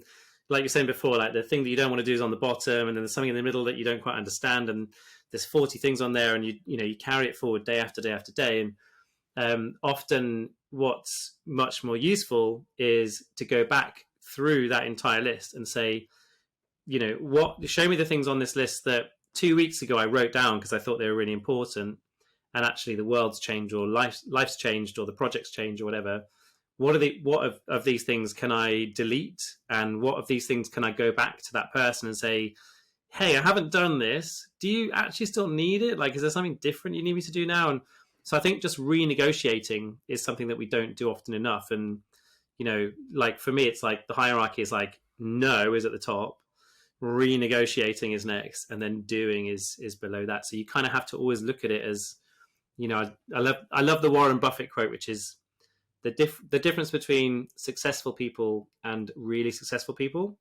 like you're saying before, like the thing that you don't want to do is on the bottom, and then there's something in the middle that you don't quite understand, and there's 40 things on there, and you carry it forward day after day after day. And often what's much more useful is to go back through that entire list and say, show me the things on this list that 2 weeks ago I wrote down because I thought they were really important, and actually the world's changed, or life's changed, or the project's changed, or whatever. What of these things can I delete, and what of these things can I go back to that person and say, hey, I haven't done this. Do you actually still need it? Like, is there something different you need me to do now? And so I think just renegotiating is something that we don't do often enough. And, like for me, it's like the hierarchy is like no is at the top, renegotiating is next, and then doing is below that. So you kind of have to always look at it as, I love the Warren Buffett quote, which is the difference between successful people and really successful people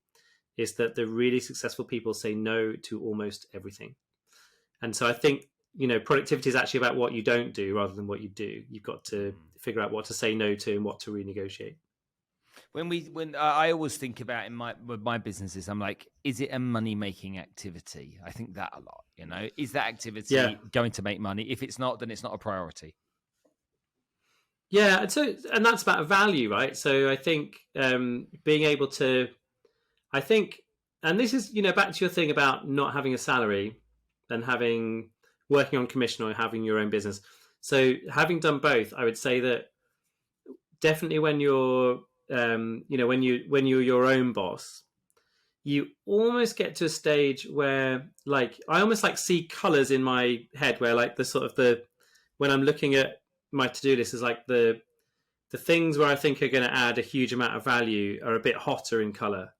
is that the really successful people say no to almost everything. And so I think, productivity is actually about what you don't do rather than what you do. You've got to figure out what to say no to and what to renegotiate. When I always think about in my businesses, I'm like, is it a money making activity? I think that a lot. Is that activity going to make money? If it's not, then it's not a priority. Yeah, and that's about value, right? So I think being able to, and this is back to your thing about not having a salary and working on commission or having your own business. So having done both, I would say that definitely when you're when you're your own boss, you almost get to a stage where like I almost like see colors in my head where like when I'm looking at my to-do list is like the things where I think are going to add a huge amount of value are a bit hotter in color.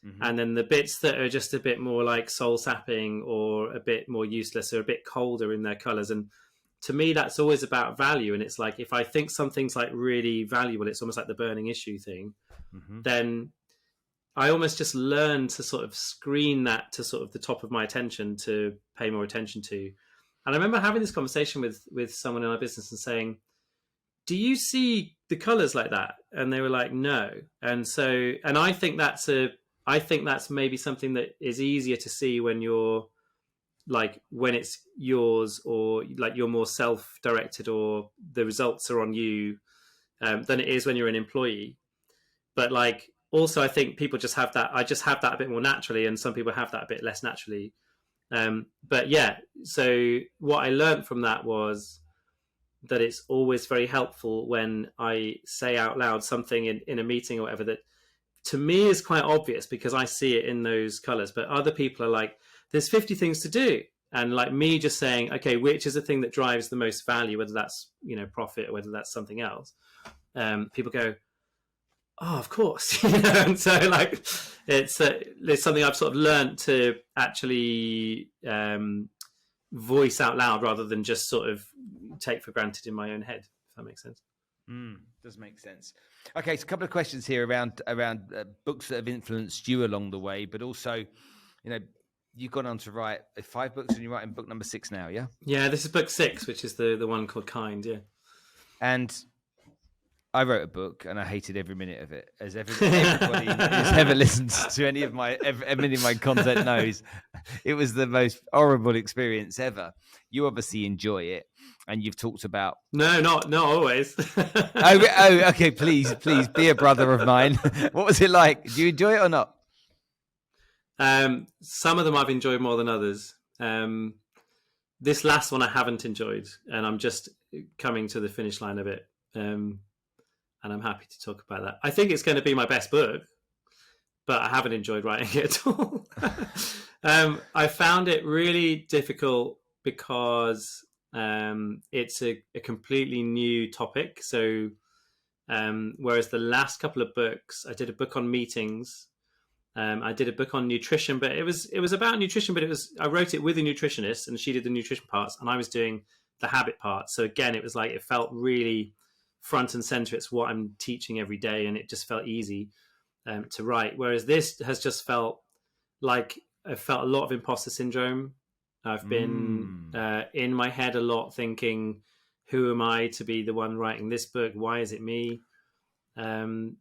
Mm-hmm. And then the bits that are just a bit more like soul sapping or a bit more useless are a bit colder in their colors. And to me, that's always about value. And it's like, if I think something's like really valuable, it's almost like the burning issue thing, then I almost just learn to sort of screen that to sort of the top of my attention to pay more attention to. And I remember having this conversation with someone in our business and saying, do you see the colors like that? And they were like, no. And I think that's maybe something that is easier to see when you're like, when it's yours, or like you're more self-directed, or the results are on you, than it is when you're an employee. But like, also I think people just have that. I just have that a bit more naturally, and some people have that a bit less naturally. But yeah, so what I learned from that was that it's always very helpful when I say out loud something in a meeting or whatever that to me is quite obvious because I see it in those colors, but other people are like, there's 50 things to do. And like me just saying, okay, which is the thing that drives the most value, whether that's, profit or whether that's something else. People go, oh, of course. And so like, it's something I've sort of learned to actually voice out loud rather than just sort of take for granted in my own head, if that makes sense. Does make sense. Okay, so a couple of questions here around books that have influenced you along the way, but also, you've gone on to write 5 books, and you're writing book number 6 now, yeah? Yeah, this is book 6, which is the one called Kind, yeah. And I wrote a book, and I hated every minute of it, as everybody who's ever listened to any of my content knows. It was the most horrible experience ever. You obviously enjoy it, and you've talked about not always. oh, okay. Please be a brother of mine. What was it like? Do you enjoy it or not? Some of them I've enjoyed more than others. This last one I haven't enjoyed, and I'm just coming to the finish line of it. And I'm happy to talk about that. I think it's going to be my best book, but I haven't enjoyed writing it at all. I found it really difficult because it's a completely new topic. So whereas the last couple of books, I did a book on meetings, I did a book on nutrition, but it was about nutrition, but I wrote it with a nutritionist, and she did the nutrition parts, and I was doing the habit part. So again, it was like, it felt really front and center. It's what I'm teaching every day, and it just felt easy to write. Whereas this has just felt like I felt a lot of imposter syndrome. I've been in my head a lot, thinking, who am I to be the one writing this book? Why is it me? And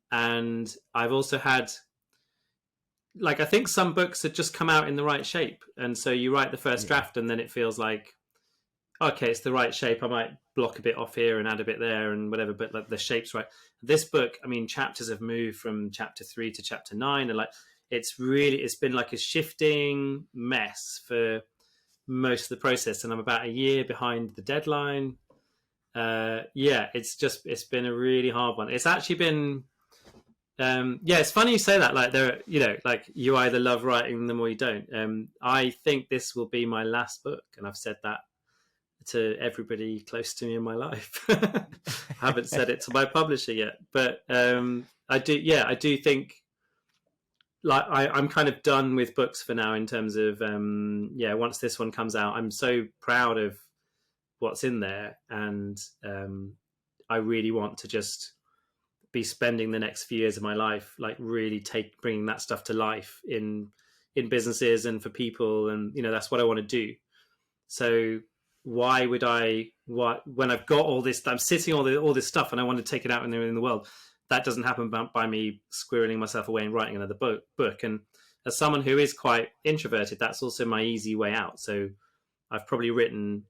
I've also had like, I think some books had just come out in the right shape, and so you write the first draft, and then it feels like, okay, it's the right shape. I might block a bit off here and add a bit there and whatever, but like the shape's right. This book, I mean, chapters have moved from chapter 3 to chapter 9, and like it's been like a shifting mess for most of the process, and I'm about a year behind the deadline. It's been a really hard one. It's actually been it's funny you say that. Like, there, like, you either love writing them or you don't. I think this will be my last book, and I've said that to everybody close to me in my life. I haven't said it to my publisher yet, but I do think, like, I'm kind of done with books for now in terms of once this one comes out, I'm so proud of what's in there, and I really want to just be spending the next few years of my life like really bringing that stuff to life in businesses and for people, and that's what I want to do. So why would when I've got all this, I'm sitting all this stuff and I want to take it out in the world, that doesn't happen by me squirreling myself away and writing another book. And as someone who is quite introverted, that's also my easy way out. So I've probably written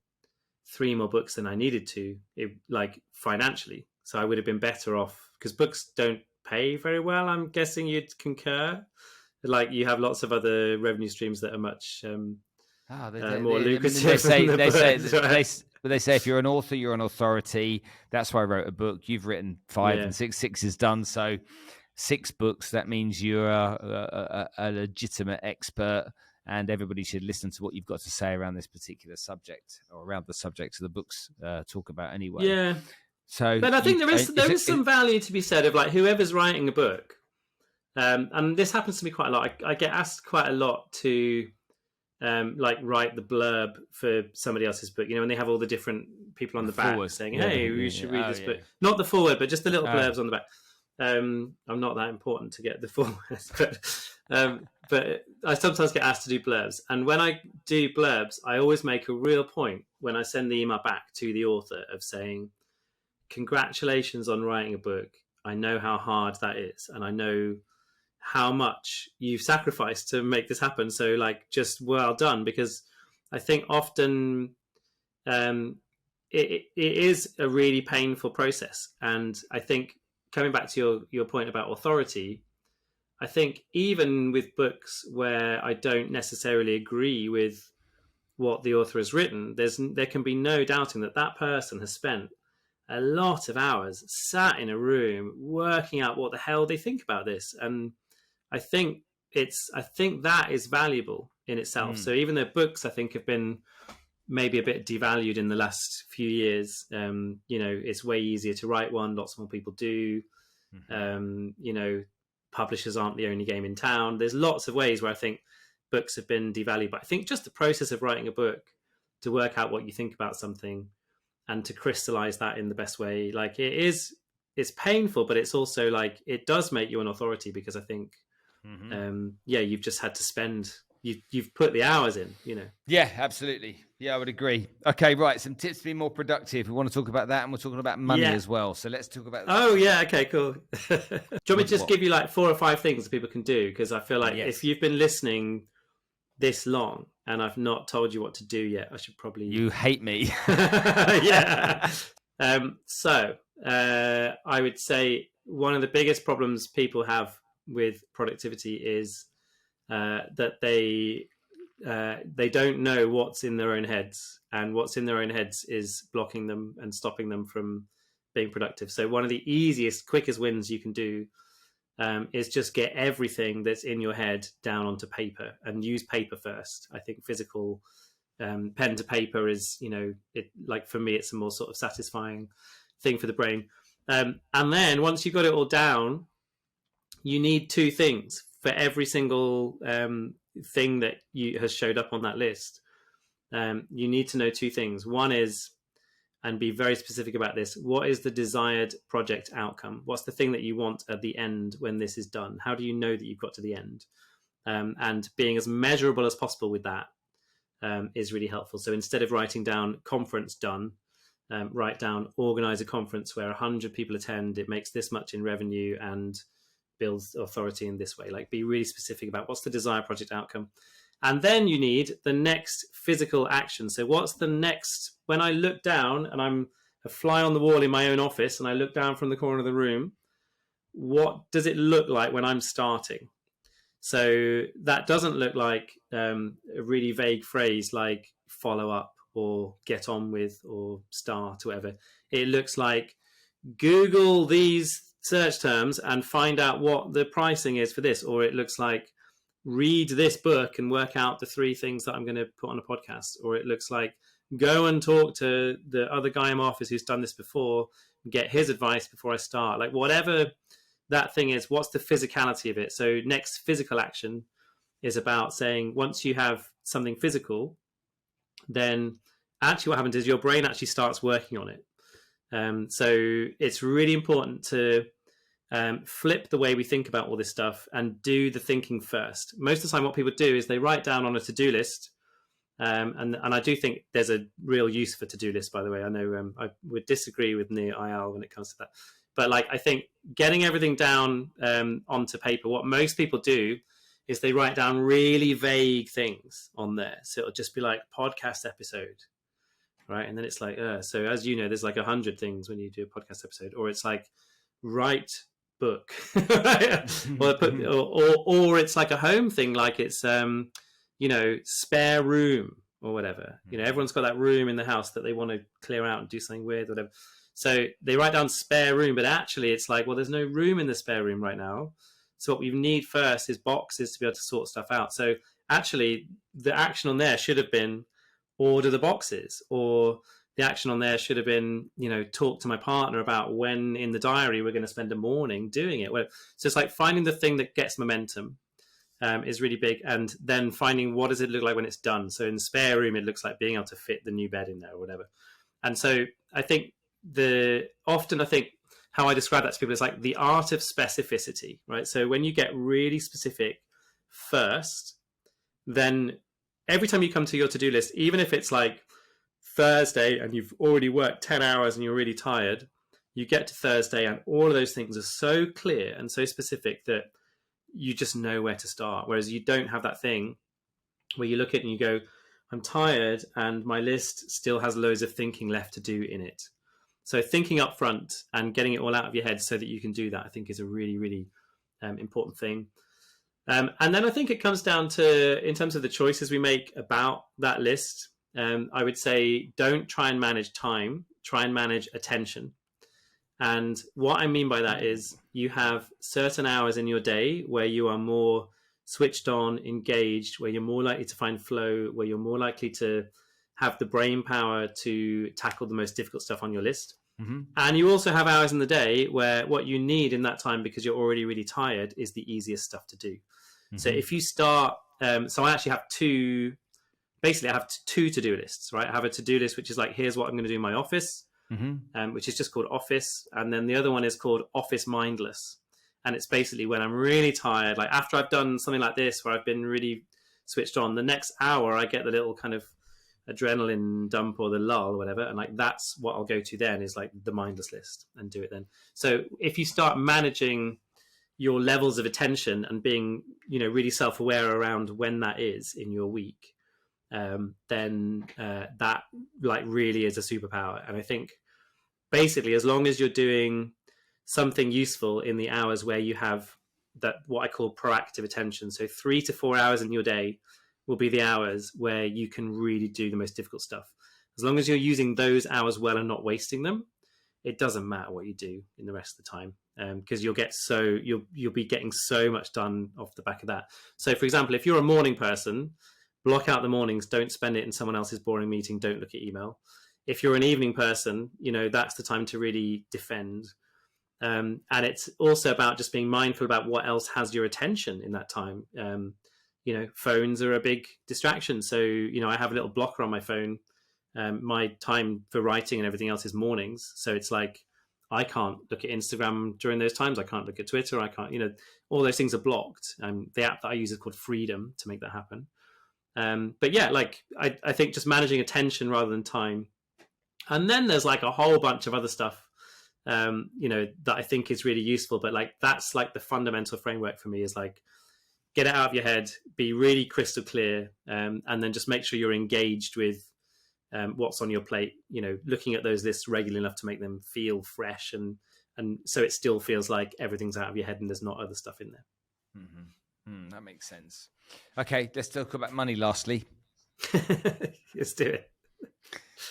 3 more books than I needed to, like, financially. So I would have been better off, because books don't pay very well. I'm guessing you'd concur. Like, you have lots of other revenue streams that are much more lucrative. They say if you're an author, you're an authority. That's why I wrote a book. You've written 5 and 6. 6 is done. So 6 books. That means you're a legitimate expert, and everybody should listen to what you've got to say around this particular subject, or around the subject of the books talk about anyway. Yeah. So, but I think there is some value to be said of, like, whoever's writing a book, and this happens to me quite a lot. I get asked quite a lot to like, write the blurb for somebody else's book. When they have all the different people on the back saying, "Hey, you should read this book." Not the forward, but just the little blurbs on the back. I'm not that important to get the forward, but I sometimes get asked to do blurbs. And when I do blurbs, I always make a real point when I send the email back to the author of saying, congratulations on writing a book. I know how hard that is, and I know how much you've sacrificed to make this happen. So, like, just well done, because I think often it is a really painful process. And I think, coming back to your point about authority, I think even with books where I don't necessarily agree with what the author has written, there can be no doubting that person has spent a lot of hours sat in a room working out what the hell they think about this. And I think that is valuable in itself. So even though books, I think, have been maybe a bit devalued in the last few years, it's way easier to write one. Lots more people do. Publishers aren't the only game in town. There's lots of ways where I think books have been devalued. But I think just the process of writing a book, to work out what you think about something and to crystallize that in the best way, like, it's painful, but it's also, like, it does make you an authority, because I think you've just had to spend, you've put the hours in. Yeah, absolutely. Yeah, I would agree. Okay, right, some tips to be more productive. We want to talk about that, and we're talking about money as well, so let's talk about that. Okay, cool. Do you want me to just give you like 4 or 5 things that people can do? Because I feel like if you've been listening this long and I've not told you what to do yet, I should probably... You hate me. Yeah. So I would say one of the biggest problems people have with productivity is that they don't know what's in their own heads, and what's in their own heads is blocking them and stopping them from being productive. So one of the easiest, quickest wins you can do is just get everything that's in your head down onto paper, and use paper first. I think physical pen to paper is, like, for me, it's a more sort of satisfying thing for the brain. And then once you've got it all down, you need 2 things for every single thing that has showed up on that list. You need to know 2 things. One is, and be very specific about this, what is the desired project outcome? What's the thing that you want at the end when this is done? How do you know that you've got to the end? And being as measurable as possible with that is really helpful. So instead of writing down conference done, write down organize a conference where 100 people attend, it makes this much in revenue, and builds authority in this way. Like, be really specific about what's the desired project outcome. And then you need the next physical action. So what's the next, when I look down and I'm a fly on the wall in my own office and I look down from the corner of the room, what does it look like when I'm starting? So that doesn't look like a really vague phrase like follow up or get on with or start or whatever. It looks like Google these search terms and find out what the pricing is for this. Or it looks like read this book and work out the 3 things that I'm going to put on a podcast. Or it looks like go and talk to the other guy in my office who's done this before, get his advice before I start. Like, whatever that thing is, what's the physicality of it? So next physical action is about saying, once you have something physical, then actually what happens is your brain actually starts working on it. So it's really important to flip the way we think about all this stuff and do the thinking first. Most of the time what people do is they write down on a to-do list. And I do think there's a real use for to-do lists, by the way. I know I would disagree with Nir Eyal when it comes to that. But like, I think getting everything down onto paper, what most people do is they write down really vague things on there. So it'll just be like podcast episode, right? And then it's like, so as you know, there's like 100 things when you do a podcast episode, or it's like write book, right? or it's like a home thing, like it's spare room or whatever. Everyone's got that room in the house that they want to clear out and do something with, whatever. So they write down spare room, but actually it's like, well, there's no room in the spare room right now. So what we need first is boxes to be able to sort stuff out. So actually the action on there should have been order the boxes, or the action on there should have been, talk to my partner about when in the diary we're going to spend a morning doing it. So it's like finding the thing that gets momentum is really big. And then finding what does it look like when it's done. So in the spare room, it looks like being able to fit the new bed in there or whatever. And so I think how I describe that to people is like the art of specificity, right? So when you get really specific first, then every time you come to your to-do list, even if it's like Thursday and you've already worked 10 hours and you're really tired, you get to Thursday and all of those things are so clear and so specific that you just know where to start. Whereas you don't have that thing where you look at it and you go, I'm tired and my list still has loads of thinking left to do in it. So thinking up front and getting it all out of your head so that you can do that, I think is a really, really important thing. And then I think it comes down to, in terms of the choices we make about that list, I would say don't try and manage time, try and manage attention. And what I mean by that is you have certain hours in your day where you are more switched on, engaged, where you're more likely to find flow, where you're more likely to have the brain power to tackle the most difficult stuff on your list. Mm-hmm. And you also have hours in the day where what you need in that time, because you're already really tired, is the easiest stuff to do. Mm-hmm. So if you start, so I actually have two to-do lists, right? I have a to-do list, which is like, here's what I'm going to do in my office, which is just called Office. And then the other one is called Office Mindless. And it's basically when I'm really tired, like after I've done something like this, where I've been really switched on, the next hour, I get the little kind of adrenaline dump or the lull or whatever. And like, that's what I'll go to then, is like the mindless list, and do it then. So if you start managing your levels of attention and being, really self-aware around when that is in your week, then that like really is a superpower. And I think basically, as long as you're doing something useful in the hours where you have that, what I call proactive attention, so 3 to 4 hours in your day will be the hours where you can really do the most difficult stuff. As long as you're using those hours well and not wasting them, it doesn't matter what you do in the rest of the time, because you'll be getting so much done off the back of that. So for example, if you're a morning person, block out the mornings, don't spend it in someone else's boring meeting, don't look at email. If you're an evening person, that's the time to really defend. And it's also about just being mindful about what else has your attention in that time. Phones are a big distraction. So, I have a little blocker on my phone. My time for writing and everything else is mornings. So it's like, I can't look at Instagram during those times. I can't look at Twitter. I can't, all those things are blocked. The app that I use is called Freedom to make that happen. But yeah, like I think just managing attention rather than time. And then there's like a whole bunch of other stuff that I think is really useful. But like, that's like the fundamental framework for me, is like, get it out of your head, be really crystal clear, and then just make sure you're engaged with what's on your plate, looking at those lists regularly enough to make them feel fresh, and so it still feels like everything's out of your head and there's not other stuff in there. That makes sense. Okay, let's talk about money lastly. Let's do it.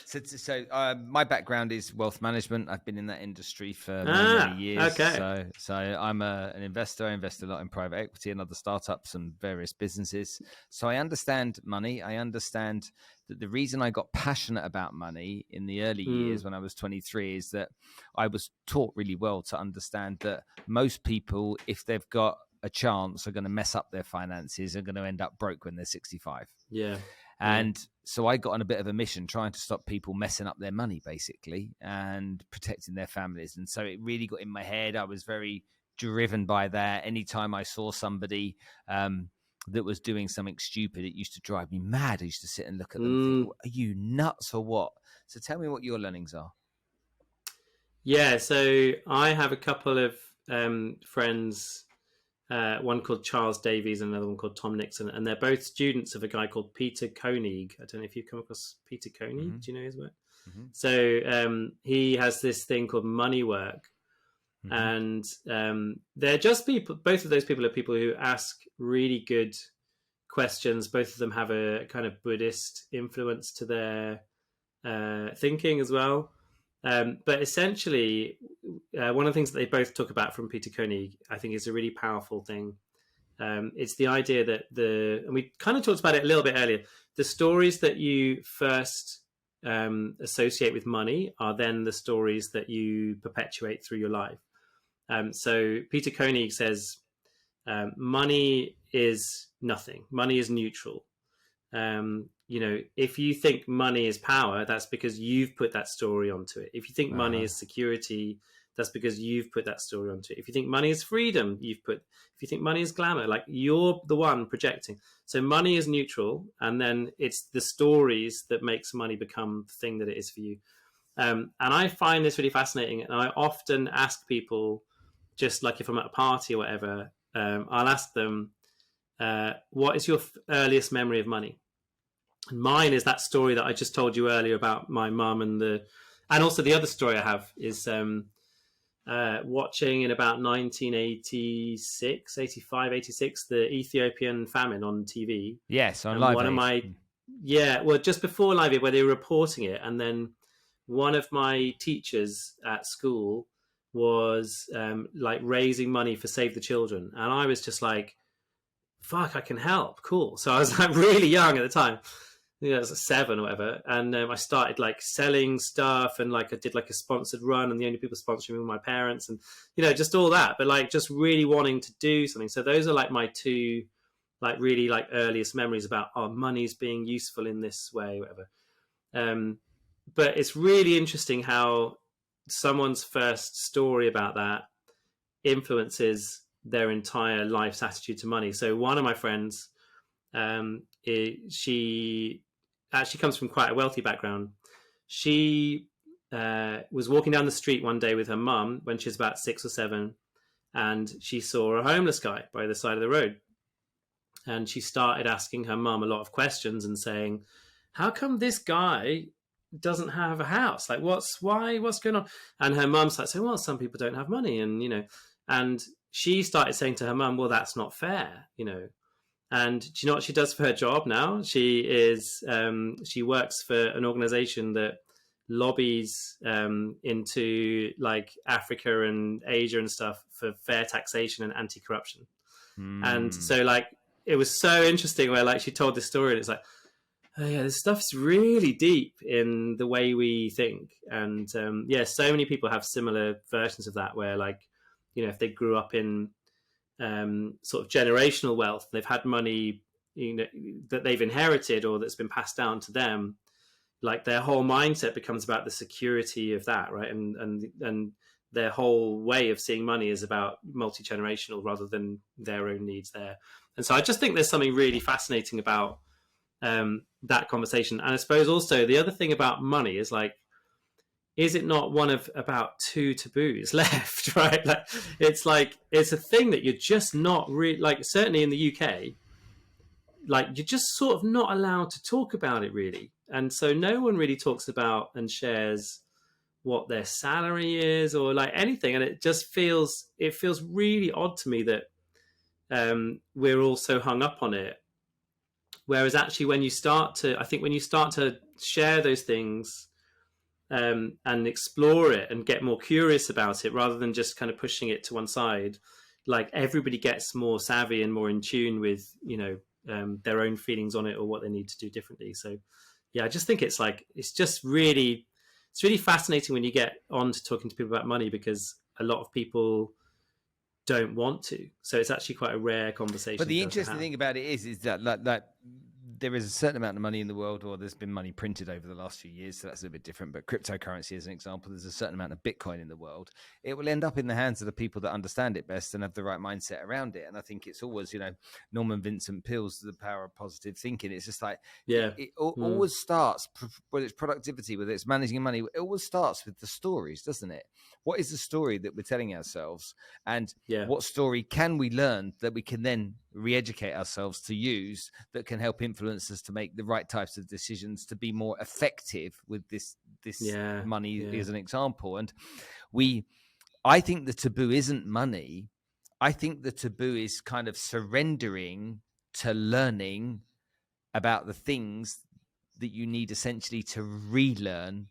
So my background is wealth management. I've been in that industry for many years. Okay. So I'm an investor. I invest a lot in private equity and other startups and various businesses. So I understand money. I understand that the reason I got passionate about money in the early years when I was 23 is that I was taught really well to understand that most people, if they've got a chance, are going to mess up their finances, are going to end up broke when they're 65. Yeah. And so I got on a bit of a mission trying to stop people messing up their money, basically, and protecting their families. And so it really got in my head. I was very driven by that. Anytime I saw somebody that was doing something stupid, it used to drive me mad. I used to sit and look at them and think, are you nuts or what? So tell me what your learnings are. Yeah, so I have a couple of friends, one called Charles Davies and another one called Tom Nixon, and they're both students of a guy called Peter Koenig. I don't know if you've come across Peter Koenig. Do you know his work? So he has this thing called Money Work, and they're just people. Both of those people are people who ask really good questions. Both of them have a kind of Buddhist influence to their thinking as well. But essentially, one of the things that they both talk about from Peter Koenig, I think, is a really powerful thing. It's the idea that and we kind of talked about it a little bit earlier, the stories that you first associate with money are then the stories that you perpetuate through your life. So Peter Koenig says, money is nothing. Money is neutral. If you think money is power, that's because you've put that story onto it. If you think money is security, that's because you've put that story onto it. If you think money is freedom, if you think money is glamour, like, you're the one projecting. So money is neutral, and then it's the stories that makes money become the thing that it is for you. And I find this really fascinating. And I often ask people, just like if I'm at a party or whatever, I'll ask them, what is your earliest memory of money? And mine is that story that I just told you earlier about my mum, and also the other story I have is watching in about 1986, 85, 86, the Ethiopian famine on TV. Yes, on Live Aid. Just before Live Aid, where they were reporting it, and then one of my teachers at school was raising money for Save the Children, and I was just like, fuck, I can help. Cool. So I was like really young at the time. I was like 7 or whatever. And I started like selling stuff, and like I did like a sponsored run, and the only people sponsoring me were my parents, and just all that, but like just really wanting to do something. So those are like my two like really like earliest memories about money's being useful in this way, whatever. But it's really interesting how someone's first story about that influences their entire life's attitude to money. So one of my friends, she actually comes from quite a wealthy background. She was walking down the street one day with her mum when she was about 6 or 7, and she saw a homeless guy by the side of the road. And she started asking her mum a lot of questions and saying, how come this guy doesn't have a house? Like, what's going on? And her mum started saying, well, some people don't have money. And she started saying to her mum, well, that's not fair, And do you know what she does for her job now? She works for an organization that lobbies into like Africa and Asia and stuff for fair taxation and anti-corruption. And so like, it was so interesting where like she told this story, and it's like, oh yeah, this stuff's really deep in the way we think. And so many people have similar versions of that, where like, if they grew up in sort of generational wealth, they've had money that they've inherited or that's been passed down to them, like their whole mindset becomes about the security of that, right? And their whole way of seeing money is about multi-generational rather than their own needs there. And so I just think there's something really fascinating about that conversation. And I suppose also the other thing about money is like, is it not one of about 2 taboos left, right? Like it's a thing that you're just not really, like, certainly in the UK, like you're just sort of not allowed to talk about it really. And so no one really talks about and shares what their salary is or like anything. And it feels really odd to me that we're all so hung up on it. Whereas actually when you start to share those things and explore it and get more curious about it rather than just kind of pushing it to one side, like everybody gets more savvy and more in tune with, their own feelings on it or what they need to do differently. So yeah, I just think it's really fascinating when you get on to talking to people about money, because a lot of people don't want to. So it's actually quite a rare conversation. But the interesting thing about it is that there is a certain amount of money in the world, or there's been money printed over the last few years, so that's a bit different. But cryptocurrency, as an example, there's a certain amount of Bitcoin in the world. It will end up in the hands of the people that understand it best and have the right mindset around it. And I think it's always, Norman Vincent Peale's The Power of Positive Thinking. It's just like, it always starts, whether it's productivity, whether it's managing money, it always starts with the stories, doesn't it? What is the story that we're telling ourselves? And what story can we learn that we can then re-educate ourselves to use, that can help influence us to make the right types of decisions, to be more effective with this money as an example. And I think the taboo isn't money. I think the taboo is kind of surrendering to learning about the things that you need essentially to relearn,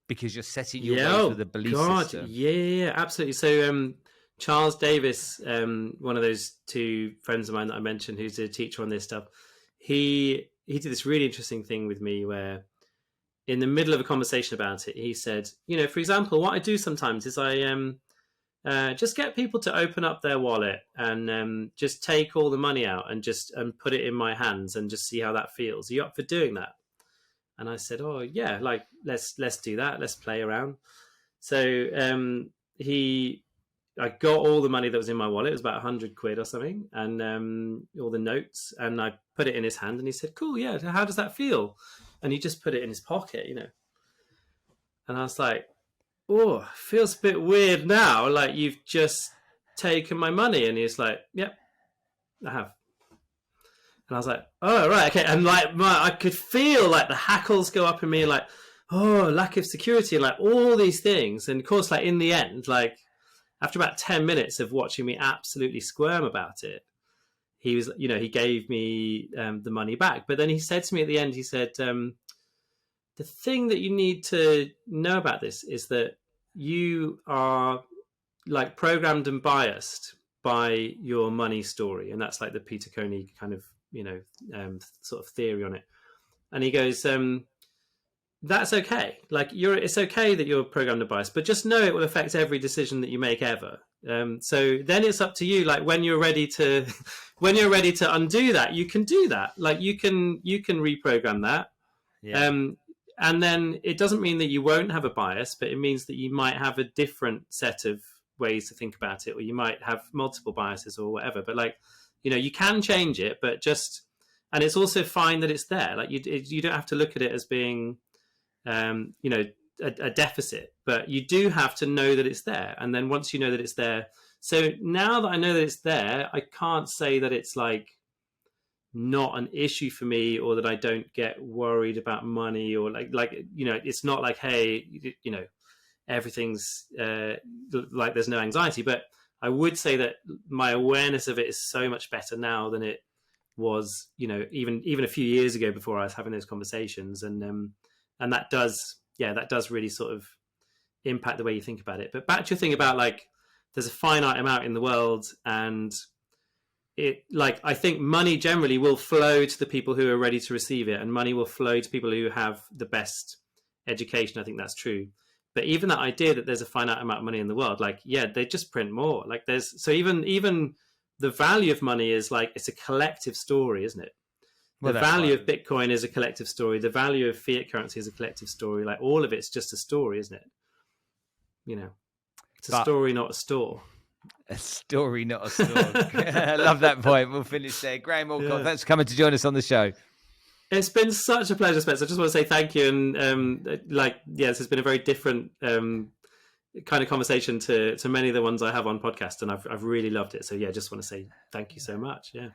because you're setting your ways with a belief system. Yeah, absolutely. So Charles Davis, one of those 2 friends of mine that I mentioned, who's a teacher on this stuff, he did this really interesting thing with me where in the middle of a conversation about it, he said, for example, what I do sometimes is I just get people to open up their wallet and just take all the money out and put it in my hands and just see how that feels. Are you up for doing that? And I said, oh yeah, like let's do that. Let's play around. So I got all the money that was in my wallet. It was about 100 quid or something, and all the notes, and I put it in his hand, and he said, cool, yeah, how does that feel? And he just put it in his pocket, And I was like, oh, feels a bit weird now. Like, you've just taken my money. And he's like, yep, I have. And I was like, oh, right, okay. And like, I could feel like the hackles go up in me, like, oh, lack of security, and like all these things. And of course, like in the end, like after about 10 minutes of watching me absolutely squirm about it, he was, he gave me the money back. But then he said to me at the end, he said, the thing that you need to know about this is that you are like programmed and biased by your money story. And that's like the Peter Coney kind of, sort of theory on it. And he goes, that's okay. Like it's okay that you're programmed and biased, but just know it will affect every decision that you make ever. So then it's up to you. Like when you're ready to undo that, you can do that. Like you can reprogram that. Yeah. And then it doesn't mean that you won't have a bias, but it means that you might have a different set of ways to think about it, or you might have multiple biases or whatever. But like, you can change it, but and it's also fine that it's there. Like you don't have to look at it as being, a deficit, but you do have to know that it's there. And then once you know that it's there, so now that I know that it's there, I can't say that it's like not an issue for me, or that I don't get worried about money, or it's not like, hey, everything's like there's no anxiety. But I would say that my awareness of it is so much better now than it was, even a few years ago before I was having those conversations. And that does really sort of impact the way you think about it. But back to your thing about like, there's a finite amount in the world, and it, like, I think money generally will flow to the people who are ready to receive it, and money will flow to people who have the best education. I think that's true. But even that idea that there's a finite amount of money in the world, like, yeah, they just print more. Like so even the value of money is like, it's a collective story, isn't it? The value of Bitcoin is a collective story. The value of fiat currency is a collective story. Like all of it's just a story, isn't it? It's a story, not a store. A story, not a store. I love that point. We'll finish there. Graham Allcott, thanks for coming to join us on the show. It's been such a pleasure, Spencer. I just want to say thank you. And this has been a very different kind of conversation to many of the ones I have on podcast, and I've really loved it. So yeah, just want to say thank you so much. Yeah.